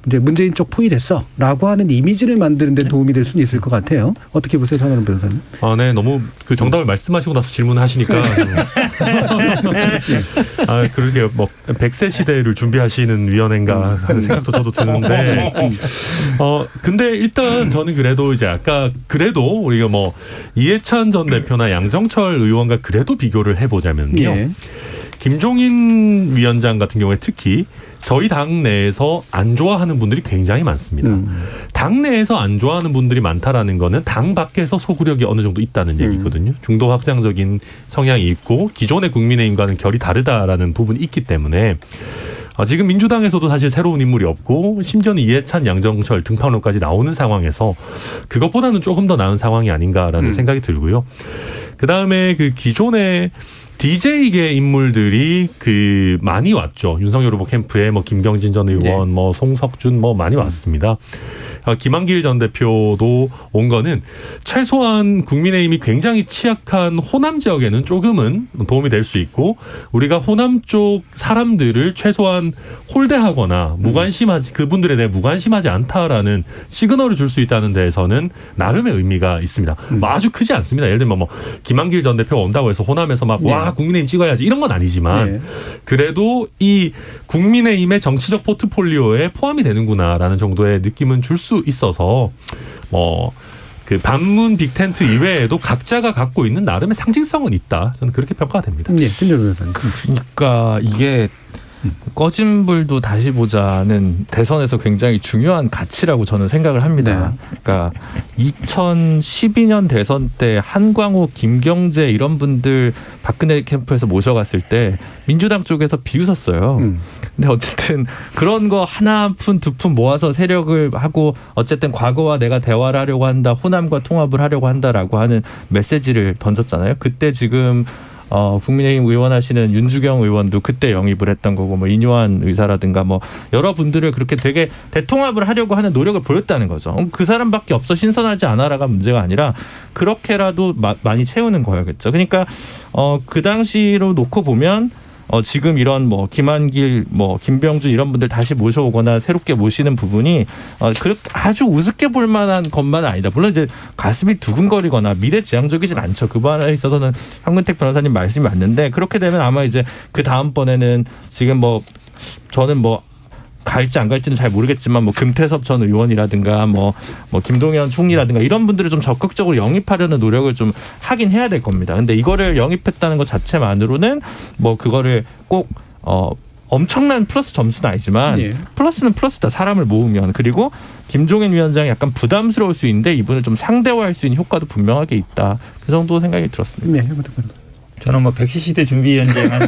이제 문재인 쪽 포위됐어. 라고 하는 이미지를 만드는 데 도움이 될 수는 있을 것 같아요. 어떻게 보세요, 전하는 변호사님? 네, 너무 그 정답을 말씀하시고 나서 질문하시니까. 그러게요. 뭐 100세 시대를 준비하시는 위원회인가 하는 생각도 저도 드는데. 근데 일단 저는 그래도 이제 아까 그래도 우리가 뭐 이해찬 전 대표나 양정철 의원과 그래도 비교를 해보자면요. 예. 김종인 위원장 같은 경우에 특히 저희 당 내에서 안 좋아하는 분들이 굉장히 많습니다. 당 내에서 안 좋아하는 분들이 많다라는 거는 당 밖에서 소구력이 어느 정도 있다는 얘기거든요. 중도 확장적인 성향이 있고 기존의 국민의힘과는 결이 다르다라는 부분이 있기 때문에 지금 민주당에서도 사실 새로운 인물이 없고 심지어는 이해찬, 양정철 등판론까지 나오는 상황에서 그것보다는 조금 더 나은 상황이 아닌가라는 생각이 들고요. 그다음에 그 기존의 DJ계 인물들이 많이 왔죠. 윤석열 후보 캠프에 뭐 김병진 전 의원, 뭐 송석준 뭐 많이 왔습니다. 김한길 전 대표도 온 거는 최소한 국민의힘이 굉장히 취약한 호남 지역에는 조금은 도움이 될 수 있고 우리가 호남 쪽 사람들을 최소한 홀대하거나 그분들에 대해 무관심하지 않다라는 시그널을 줄 수 있다는 데에서는 나름의 의미가 있습니다. 뭐 아주 크지 않습니다. 예를 들면 뭐 김한길 전 대표가 온다고 해서 호남에서 막 와 국민의힘 찍어야지 이런 건 아니지만 그래도 이 국민의힘의 정치적 포트폴리오에 포함이 되는구나라는 정도의 느낌은 줄 수 있어서 그 반문 빅텐트 이외에도 각자가 갖고 있는 나름의 상징성은 있다. 저는 그렇게 평가가 됩니다. 네, 그러니까 이게 꺼진 불도 다시 보자는 대선에서 굉장히 중요한 가치라고 저는 생각을 합니다. 그러니까 2012년 대선 때 한광호, 김경재 이런 분들 박근혜 캠프에서 모셔갔을 때 민주당 쪽에서 비웃었어요. 근데 어쨌든 그런 거 하나 푼 두 푼 모아서 세력을 하고 어쨌든 과거와 내가 대화를 하려고 한다, 호남과 통합을 하려고 한다라고 하는 메시지를 던졌잖아요. 그때 지금 국민의힘 의원 하시는 윤주경 의원도 그때 영입을 했던 거고 뭐 인요한 의사라든가 뭐 여러 분들을 그렇게 되게 대통합을 하려고 하는 노력을 보였다는 거죠. 그 사람밖에 없어 신선하지 않아라가 문제가 아니라 그렇게라도 많이 채우는 거였겠죠. 그러니까 그 당시로 놓고 보면 지금 이런 뭐 김한길, 뭐 김병준 이런 분들 다시 모셔오거나 새롭게 모시는 부분이 그렇게 아주 우습게 볼 만한 것만은 아니다. 물론 이제 가슴이 두근거리거나 미래지향적이진 않죠. 그 부분에 있어서는 황근택 변호사님 말씀이 맞는데 그렇게 되면 아마 이제 그 다음번에는 지금 뭐 저는 뭐 갈지 안 갈지는 잘 모르겠지만 뭐 금태섭 전 의원이라든가 뭐 김동연 총리라든가 이런 분들을 좀 적극적으로 영입하려는 노력을 좀 하긴 해야 될 겁니다. 근데 이거를 영입했다는 것 자체만으로는 뭐 그거를 꼭 엄청난 플러스 점수는 아니지만 플러스는 플러스다. 사람을 모으면. 그리고 김종인 위원장이 약간 부담스러울 수 있는데 이분을 좀 상대화할 수 있는 효과도 분명하게 있다. 그 정도 생각이 들었습니다. 저는 뭐 100시 시대 준비위원장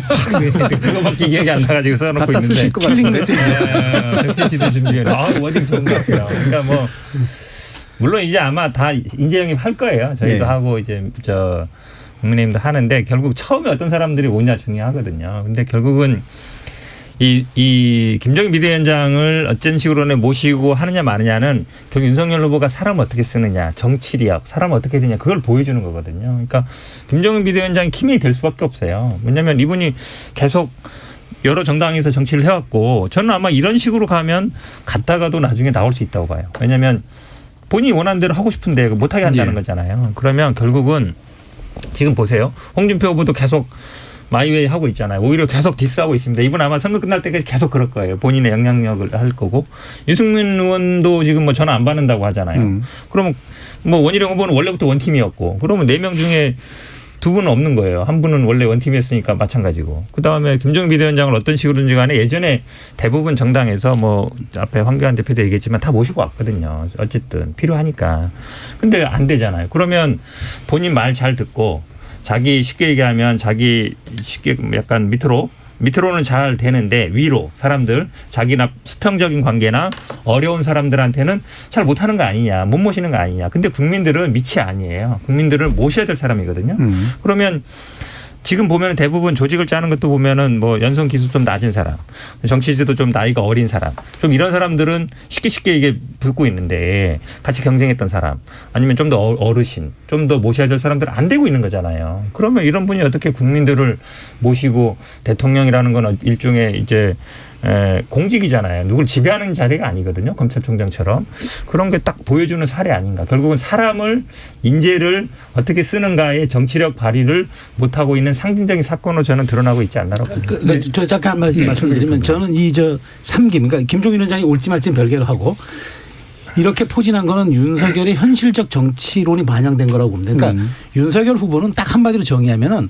그거밖에 기억이 안 나가지고 써놓고 갖다 있는데. 쓰실 것 같은데. 100시 시대 준비위원장. 워딩 좋은 것 같아요. 그러니까 뭐 물론 이제 아마 다 인재 영입할 거예요. 저희도 하고 이제 국민의힘도 하는데 결국 처음에 어떤 사람들이 오냐 중요하거든요. 근데 결국은 이 김종인 비대위원장을 어떤 식으로는 모시고 하느냐 마느냐는 결국 윤석열 후보가 사람을 어떻게 쓰느냐, 정치력, 사람을 어떻게 되냐 그걸 보여주는 거거든요. 그러니까 김종인 비대위원장이 키맨이 될 수밖에 없어요. 왜냐하면 이분이 계속 여러 정당에서 정치를 해왔고 저는 아마 이런 식으로 가면 갔다가도 나중에 나올 수 있다고 봐요. 왜냐하면 본인이 원하는 대로 하고 싶은데 못하게 한다는 거잖아요. 그러면 결국은 지금 보세요. 홍준표 후보도 계속 마이웨이 하고 있잖아요. 오히려 계속 디스하고 있습니다. 이분 아마 선거 끝날 때까지 계속 그럴 거예요. 본인의 영향력을 할 거고. 유승민 의원도 지금 뭐 전화 안 받는다고 하잖아요. 그러면 뭐 원희룡 후보는 원래부터 원팀이었고 그러면 4명 중에 2분은 없는 거예요. 한 분은 원래 원팀이었으니까 마찬가지고. 그다음에 김종인 비대위원장을 어떤 식으로든지 간에 예전에 대부분 정당에서 뭐 앞에 황교안 대표도 얘기했지만 다 모시고 왔거든요. 어쨌든 필요하니까. 근데 안 되잖아요. 그러면 본인 말 잘 듣고 자기 쉽게 얘기하면 자기 쉽게 약간 밑으로는 잘 되는데 위로 사람들 자기나 수평적인 관계나 어려운 사람들한테는 잘 못하는 거 아니냐. 못 모시는 거 아니냐. 근데 국민들은 밑이 아니에요. 국민들은 모셔야 될 사람이거든요. 그러면 지금 보면 대부분 조직을 짜는 것도 보면은 뭐 연성 기술 좀 낮은 사람, 정치지도 좀 나이가 어린 사람, 좀 이런 사람들은 쉽게 이게 붙고 있는데 같이 경쟁했던 사람, 아니면 좀 더 어르신, 좀 더 모셔야 될 사람들은 안 되고 있는 거잖아요. 그러면 이런 분이 어떻게 국민들을 모시고 대통령이라는 건 일종의 이제 공직이잖아요. 누굴 지배하는 자리가 아니거든요. 검찰총장처럼. 그런 게 딱 보여주는 사례 아닌가. 결국은 사람을 인재를 어떻게 쓰는가의 정치력 발휘를 못하고 있는 상징적인 사건으로 저는 드러나고 있지 않나라고 봅니다. 저 잠깐 한 말씀 말씀드리면 저는 이 3김 그러니까 김종인 위원장이 올지 말지는 별개로 하고 이렇게 포진한 거는 윤석열의 현실적 정치론이 반영된 거라고 봅니다. 그러니까 윤석열 후보는 딱 한마디로 정의하면은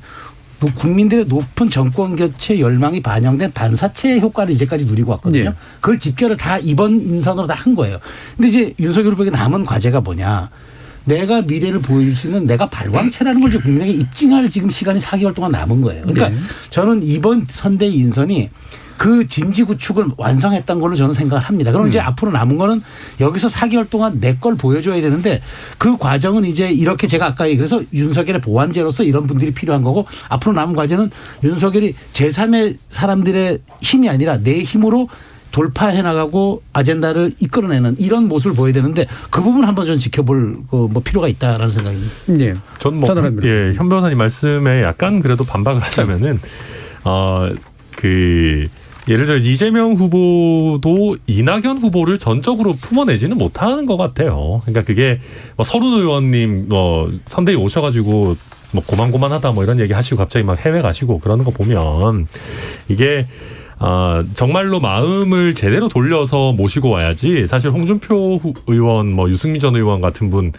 국민들의 높은 정권 교체 열망이 반영된 반사체 효과를 이제까지 누리고 왔거든요. 네. 그걸 집결을 다 이번 인선으로 다 한 거예요. 근데 이제 윤석열 후보에게 남은 과제가 뭐냐. 내가 미래를 보여줄 수 있는 내가 발광체라는 걸 이제 국민에게 입증할 지금 시간이 4개월 동안 남은 거예요. 그러니까 네. 저는 이번 선대위 인선이 그 진지 구축을 완성했던 걸로 저는 생각을 합니다. 그럼 이제 앞으로 남은 거는 여기서 4개월 동안 내 걸 보여줘야 되는데 그 과정은 이제 이렇게 제가 아까 그래서 윤석열의 보완제로서 이런 분들이 필요한 거고 앞으로 남은 과제는 윤석열이 제3의 사람들의 힘이 아니라 내 힘으로 돌파해 나가고 아젠다를 이끌어내는 이런 모습을 보여야 되는데 그 부분 한번 좀 지켜볼 뭐 필요가 있다라는 생각입니다. 네. 전 뭐 현 변호사님 말씀에 약간 그래도 반박을 하자면은 예를 들어 이재명 후보도 이낙연 후보를 전적으로 품어내지는 못하는 것 같아요. 그러니까 그게 뭐 서른 의원님 선대위 오셔가지고 뭐 고만고만하다 뭐 이런 얘기 하시고 갑자기 막 해외 가시고 그러는 거 보면 이게 정말로 마음을 제대로 돌려서 모시고 와야지. 사실 홍준표 의원, 뭐 유승민 전 의원 같은 분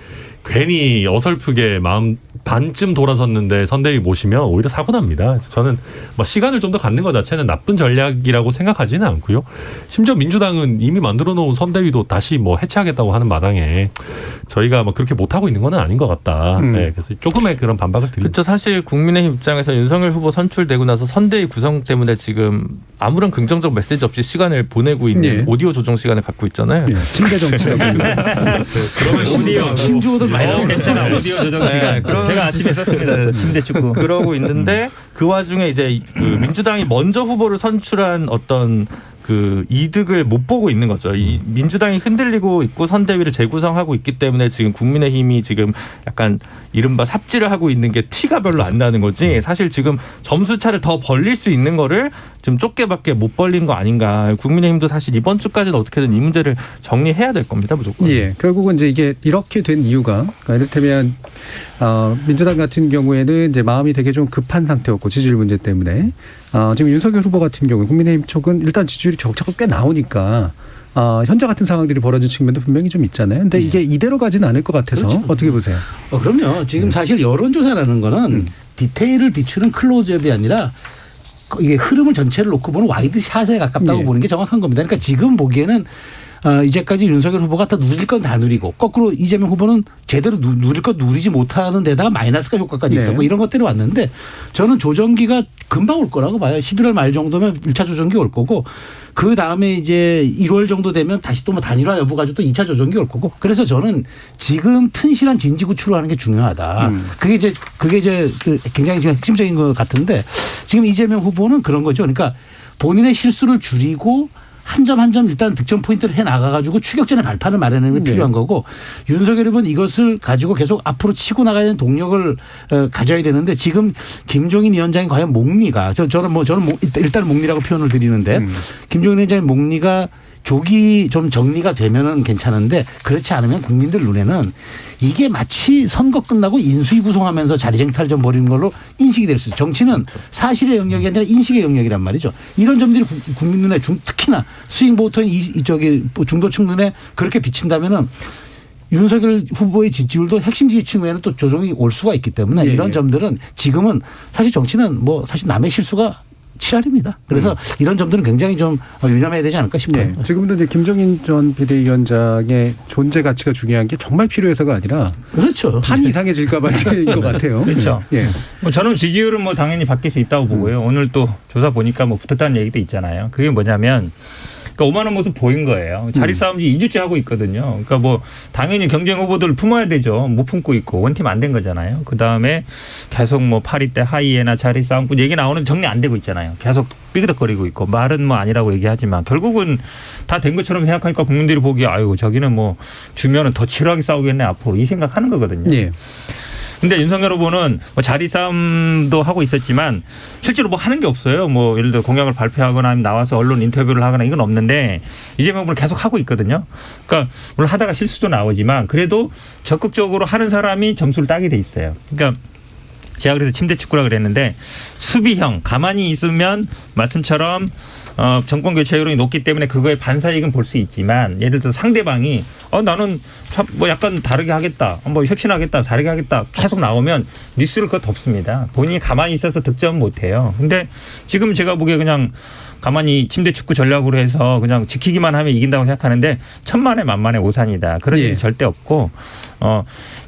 괜히 어설프게 마음 반쯤 돌아섰는데 선대위 모시면 오히려 사고 납니다. 그래서 저는 뭐 시간을 좀 더 갖는 것 자체는 나쁜 전략이라고 생각하지는 않고요. 심지어 민주당은 이미 만들어 놓은 선대위도 다시 뭐 해체하겠다고 하는 마당에 저희가 뭐 그렇게 못하고 있는 건 아닌 것 같다. 네, 그래서 조금의 그런 반박을 드립니다. 그렇죠. 사실 국민의힘 입장에서 윤석열 후보 선출되고 나서 선대위 구성 때문에 지금 아무런 긍정적 메시지 없이 시간을 보내고 있는 오디오 조정 시간을 갖고 있잖아요. 네, 침대 정치라고. 그러면 오디오 신조어들 많이 나오고 괜찮아. 오디오 조정 시간. 제가 아침에 썼습니다. 침대 축구. 그러고 있는데 그 와중에 이제 그 민주당이 먼저 후보를 선출한 어떤 그 이득을 못 보고 있는 거죠. 이 민주당이 흔들리고 있고 선대위를 재구성하고 있기 때문에 지금 국민의힘이 지금 약간 이른바 삽질을 하고 있는 게 티가 별로 안 나는 거지. 사실 지금 점수 차를 더 벌릴 수 있는 거를 좀 좁게밖에 못 벌린 거 아닌가. 국민의힘도 사실 이번 주까지는 어떻게든 이 문제를 정리해야 될 겁니다. 무조건. 예, 결국은 이제 이게 이렇게 된 이유가 그러니까 이를테면 민주당 같은 경우에는 이제 마음이 되게 좀 급한 상태였고 지지율 문제 때문에 지금 윤석열 후보 같은 경우 국민의힘 쪽은 일단 지지율이 격차가 꽤 나오니까 현재 같은 상황들이 벌어진 측면도 분명히 좀 있잖아요. 근데 이게 이대로 가지는 않을 것 같아서 그렇죠. 어떻게 보세요? 그럼요. 지금 사실 여론조사라는 거는 디테일을 비추는 클로즈업이 아니라 이게 흐름을 전체를 놓고 보는 와이드 샷에 가깝다고 보는 게 정확한 겁니다. 그러니까 지금 보기에는 이제까지 윤석열 후보가 다 누릴 건 다 누리고 거꾸로 이재명 후보는 제대로 누릴 건 누리지 못하는 데다가 마이너스가 효과까지 있었고 이런 것들이 왔는데 저는 조정기가 금방 올 거라고 봐요. 11월 말 정도면 1차 조정기 올 거고 그 다음에 이제 1월 정도 되면 다시 또 뭐 단일화 여부 가지고 또 2차 조정기 올 거고 그래서 저는 지금 튼실한 진지 구출을 하는 게 중요하다. 그게 이제 굉장히 지금 핵심적인 것 같은데 지금 이재명 후보는 그런 거죠. 그러니까 본인의 실수를 줄이고 한 점 한 점 일단 득점 포인트를 해 나가가지고 추격전의 발판을 마련하는 게 필요한 거고 윤석열 후보는 이것을 가지고 계속 앞으로 치고 나가야 되는 동력을 가져야 되는데 지금 김종인 위원장이 과연 목리가 저는 일단 목리라고 표현을 드리는데 김종인 위원장의 목리가 족이 좀 정리가 되면은 괜찮은데 그렇지 않으면 국민들 눈에는 이게 마치 선거 끝나고 인수위 구성하면서 자리쟁탈 좀 벌이는 걸로 인식이 될 수 있어요. 정치는 사실의 영역이 아니라 인식의 영역이란 말이죠. 이런 점들이 국민 눈에 특히나 스윙보터인 이쪽에 중도층 눈에 그렇게 비친다면은 윤석열 후보의 지지율도 핵심 지지층 외에는 또 조정이 올 수가 있기 때문에 이런 점들은 지금은 사실 정치는 뭐 사실 남의 실수가 치열입니다. 그래서 이런 점들은 굉장히 좀 유념해야 되지 않을까 싶어요. 네. 지금도 이제 김종인 전 비대위원장의 존재 가치가 중요한 게 정말 필요해서가 아니라 그렇죠. 판이 이상해질까 봐인 것 같아요. 그렇죠. 예. 뭐 저는 지지율은 뭐 당연히 바뀔 수 있다고 보고요. 오늘 또 조사 보니까 뭐 붙었다는 얘기도 있잖아요. 그게 뭐냐면 그러니까 오만한 모습 보인 거예요. 자리 싸움 2주째 하고 있거든요. 그러니까 뭐 당연히 경쟁 후보들을 품어야 되죠. 못 품고 있고 원팀 안 된 거잖아요. 그다음에 계속 뭐 8위 때 하이에나 자리 싸움꾼 얘기 나오는데 정리 안 되고 있잖아요. 계속 삐그덕거리고 있고 말은 뭐 아니라고 얘기하지만 결국은 다 된 것처럼 생각하니까 국민들이 보기에 아유 저기는 뭐 주면은 더 치열하게 싸우겠네 앞으로 이 생각하는 거거든요. 예. 근데 윤석열 후보는 뭐 자리 싸움도 하고 있었지만 실제로 뭐 하는 게 없어요. 뭐 예를 들어 공약을 발표하거나 아니면 나와서 언론 인터뷰를 하거나 이건 없는데 이재명 후보는 계속 하고 있거든요. 그러니까 물론 하다가 실수도 나오지만 그래도 적극적으로 하는 사람이 점수를 따게 돼 있어요. 그러니까 제가 그래서 침대 축구라 그랬는데 수비형 가만히 있으면 말씀처럼 정권 교체 여론이 높기 때문에 그거에 반사이익은 볼 수 있지만 예를 들어 상대방이 나는 참 뭐 약간 다르게 하겠다, 뭐 혁신하겠다, 다르게 하겠다 계속 나오면 뉴스를 그거 덮습니다. 본인이 가만히 있어서 득점은 못해요. 근데 지금 제가 보기에 그냥 가만히 침대 축구 전략으로 해서 그냥 지키기만 하면 이긴다고 생각하는데 천만에 만만의 오산이다. 그런 일이 절대 없고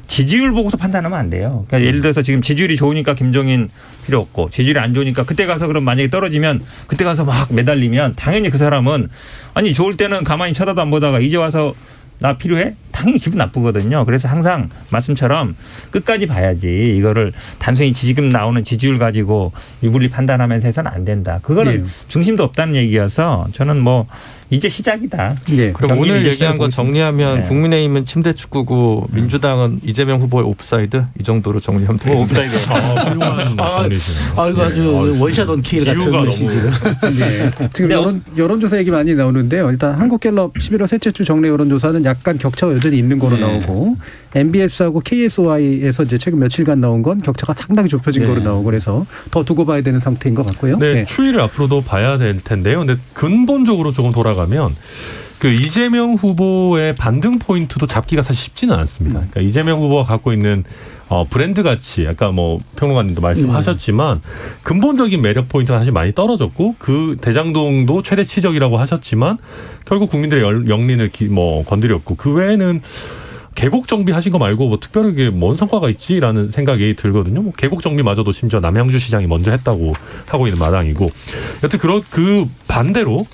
지지율 보고서 판단하면 안 돼요. 그러니까 예를 들어서 지금 지지율이 좋으니까 김종인 필요 없고 지지율이 안 좋으니까 그때 가서 그럼 만약에 떨어지면 그때 가서 막 매달리면 당연히 그 사람은 아니 좋을 때는 가만히 쳐다도 안 보다가 이제 와서 나 필요해? 당연히 기분 나쁘거든요. 그래서 항상 말씀처럼 끝까지 봐야지 이거를 단순히 지금 나오는 지지율 가지고 유불리 판단하면서 해서는 안 된다. 그거는 중심도 없다는 얘기여서 저는 뭐 이제 시작이다. 예. 그럼 오늘 얘기한 거 정리하면 국민의힘은 침대 축구고 민주당은 이재명 후보의 옵사이드 이 정도로 정리하면 돼요. 옵사이드. 훌륭한 정리시네요. 이거 아주 원샷 원킬 같은 메시지를. 네. 지금 여론조사 얘기 많이 나오는데요. 일단 한국갤럽 11월 셋째 주 정례 여론조사는 약간 격차가 여전히 있는 거로 나오고 MBS하고 KSY에서 이제 최근 며칠간 나온 건 격차가 상당히 좁혀진 거로 나오고 그래서 더 두고 봐야 되는 상태인 것 같고요. 네, 추이를 앞으로도 봐야 될 텐데요. 근데 근본적으로 조금 돌아가면 그 이재명 후보의 반등 포인트도 잡기가 사실 쉽지는 않습니다. 그러니까 이재명 후보가 갖고 있는 브랜드 가치, 아까 뭐 평론가님도 말씀하셨지만 근본적인 매력 포인트가 사실 많이 떨어졌고 그 대장동도 최대 치적이라고 하셨지만 결국 국민들의 영린을 건드렸고 그 외에는 계곡 정비하신 거 말고 뭐 특별하게 뭔 성과가 있지라는 생각이 들거든요. 뭐 계곡 정비마저도 심지어 남양주 시장이 먼저 했다고 하고 있는 마당이고, 여튼 그 반대로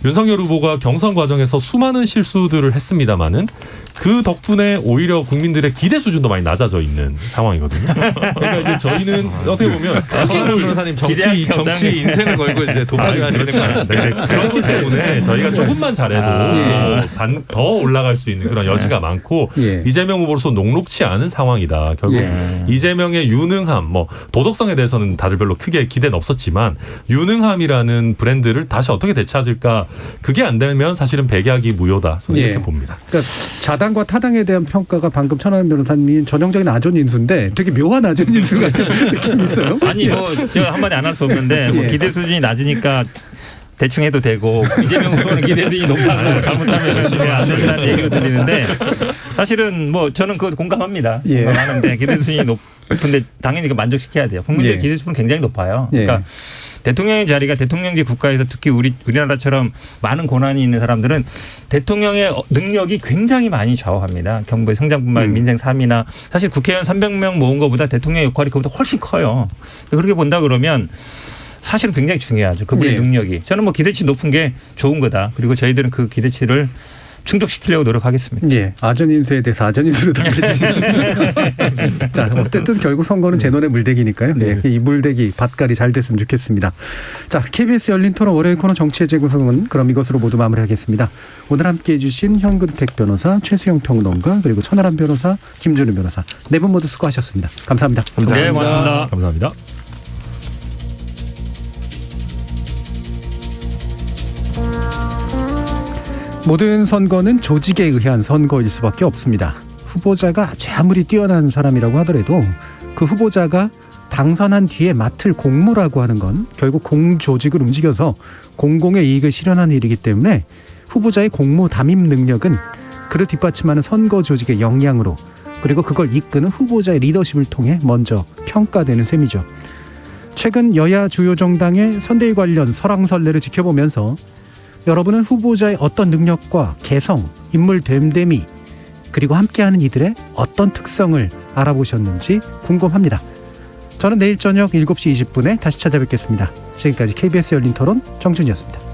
윤석열 후보가 경선 과정에서 수많은 실수들을 했습니다마는 그 덕분에 오히려 국민들의 기대 수준도 많이 낮아져 있는 상황이거든요. 그러니까 이제 저희는 어떻게 보면 서하람 변호사님 정치 인생을 걸고 이제 도박을 하시는 거 같습니다. 그렇기 때문에 저희가 조금만 잘해도 더 올라갈 수 있는 그런 여지가 많고 이재명 후보로서 녹록치 않은 상황이다. 결국 이재명의 유능함, 뭐 도덕성에 대해서는 다들 별로 크게 기대는 없었지만 유능함이라는 브랜드를 다시 어떻게 되찾을까, 그게 안 되면 사실은 백약이 무효다. 저는 이렇게 봅니다. 그러니까 자당과 타당에 대한 평가가 방금 천하람 변호사님이 전형적인 아존인수인데 되게 묘한 아존인수 같은 느낌이 있어요. 아니 뭐 제가 한마디 안 할 수 없는데 뭐 기대 수준이 낮으니까 대충 해도 되고 이재명 후보는 기대 수준이 높아서 잘못하면 열심히 안 된다는 얘기가 들리는데 사실은 뭐 저는 그거 공감합니다. 공감하는데 기대 수준이 높은데 당연히 그 만족시켜야 돼요. 국민들 기대 수준은 굉장히 높아요. 그러니까 대통령의 자리가 대통령제 국가에서 특히 우리나라처럼 많은 고난이 있는 사람들은 대통령의 능력이 굉장히 많이 좌우합니다. 경부의 성장뿐만 아니라 민생 3위나 사실 국회의원 300명 모은 것보다 대통령 역할이 그보다 훨씬 커요. 그렇게 본다 그러면 사실은 굉장히 중요하죠. 그분의 능력이. 저는 뭐 기대치 높은 게 좋은 거다. 그리고 저희들은 그 기대치를 충족시키려고 노력하겠습니다. 예, 아전인수에 대해서 아전인수로 답해주시는. 자, 어쨌든 결국 선거는 제 논의 물대기니까요. 네, 이 물대기 밭갈이 잘 됐으면 좋겠습니다. 자, KBS 열린 토론 월요일 코너 정치의 재구성은 그럼 이것으로 모두 마무리하겠습니다. 오늘 함께해 주신 현근택 변호사, 최수영 평론가, 그리고 천하람 변호사, 김준우 변호사 네 분 모두 수고하셨습니다. 감사합니다. 네, 고맙습니다. 감사합니다. 모든 선거는 조직에 의한 선거일 수밖에 없습니다. 후보자가 아무리 뛰어난 사람이라고 하더라도 그 후보자가 당선한 뒤에 맡을 공무라고 하는 건 결국 공조직을 움직여서 공공의 이익을 실현하는 일이기 때문에 후보자의 공모 담임 능력은 그를 뒷받침하는 선거 조직의 역량으로 그리고 그걸 이끄는 후보자의 리더십을 통해 먼저 평가되는 셈이죠. 최근 여야 주요 정당의 선대위 관련 설왕설래를 지켜보면서 여러분은 후보자의 어떤 능력과 개성, 인물 됨됨이 그리고 함께하는 이들의 어떤 특성을 알아보셨는지 궁금합니다. 저는 내일 저녁 7시 20분에 다시 찾아뵙겠습니다. 지금까지 KBS 열린 토론 정준이었습니다.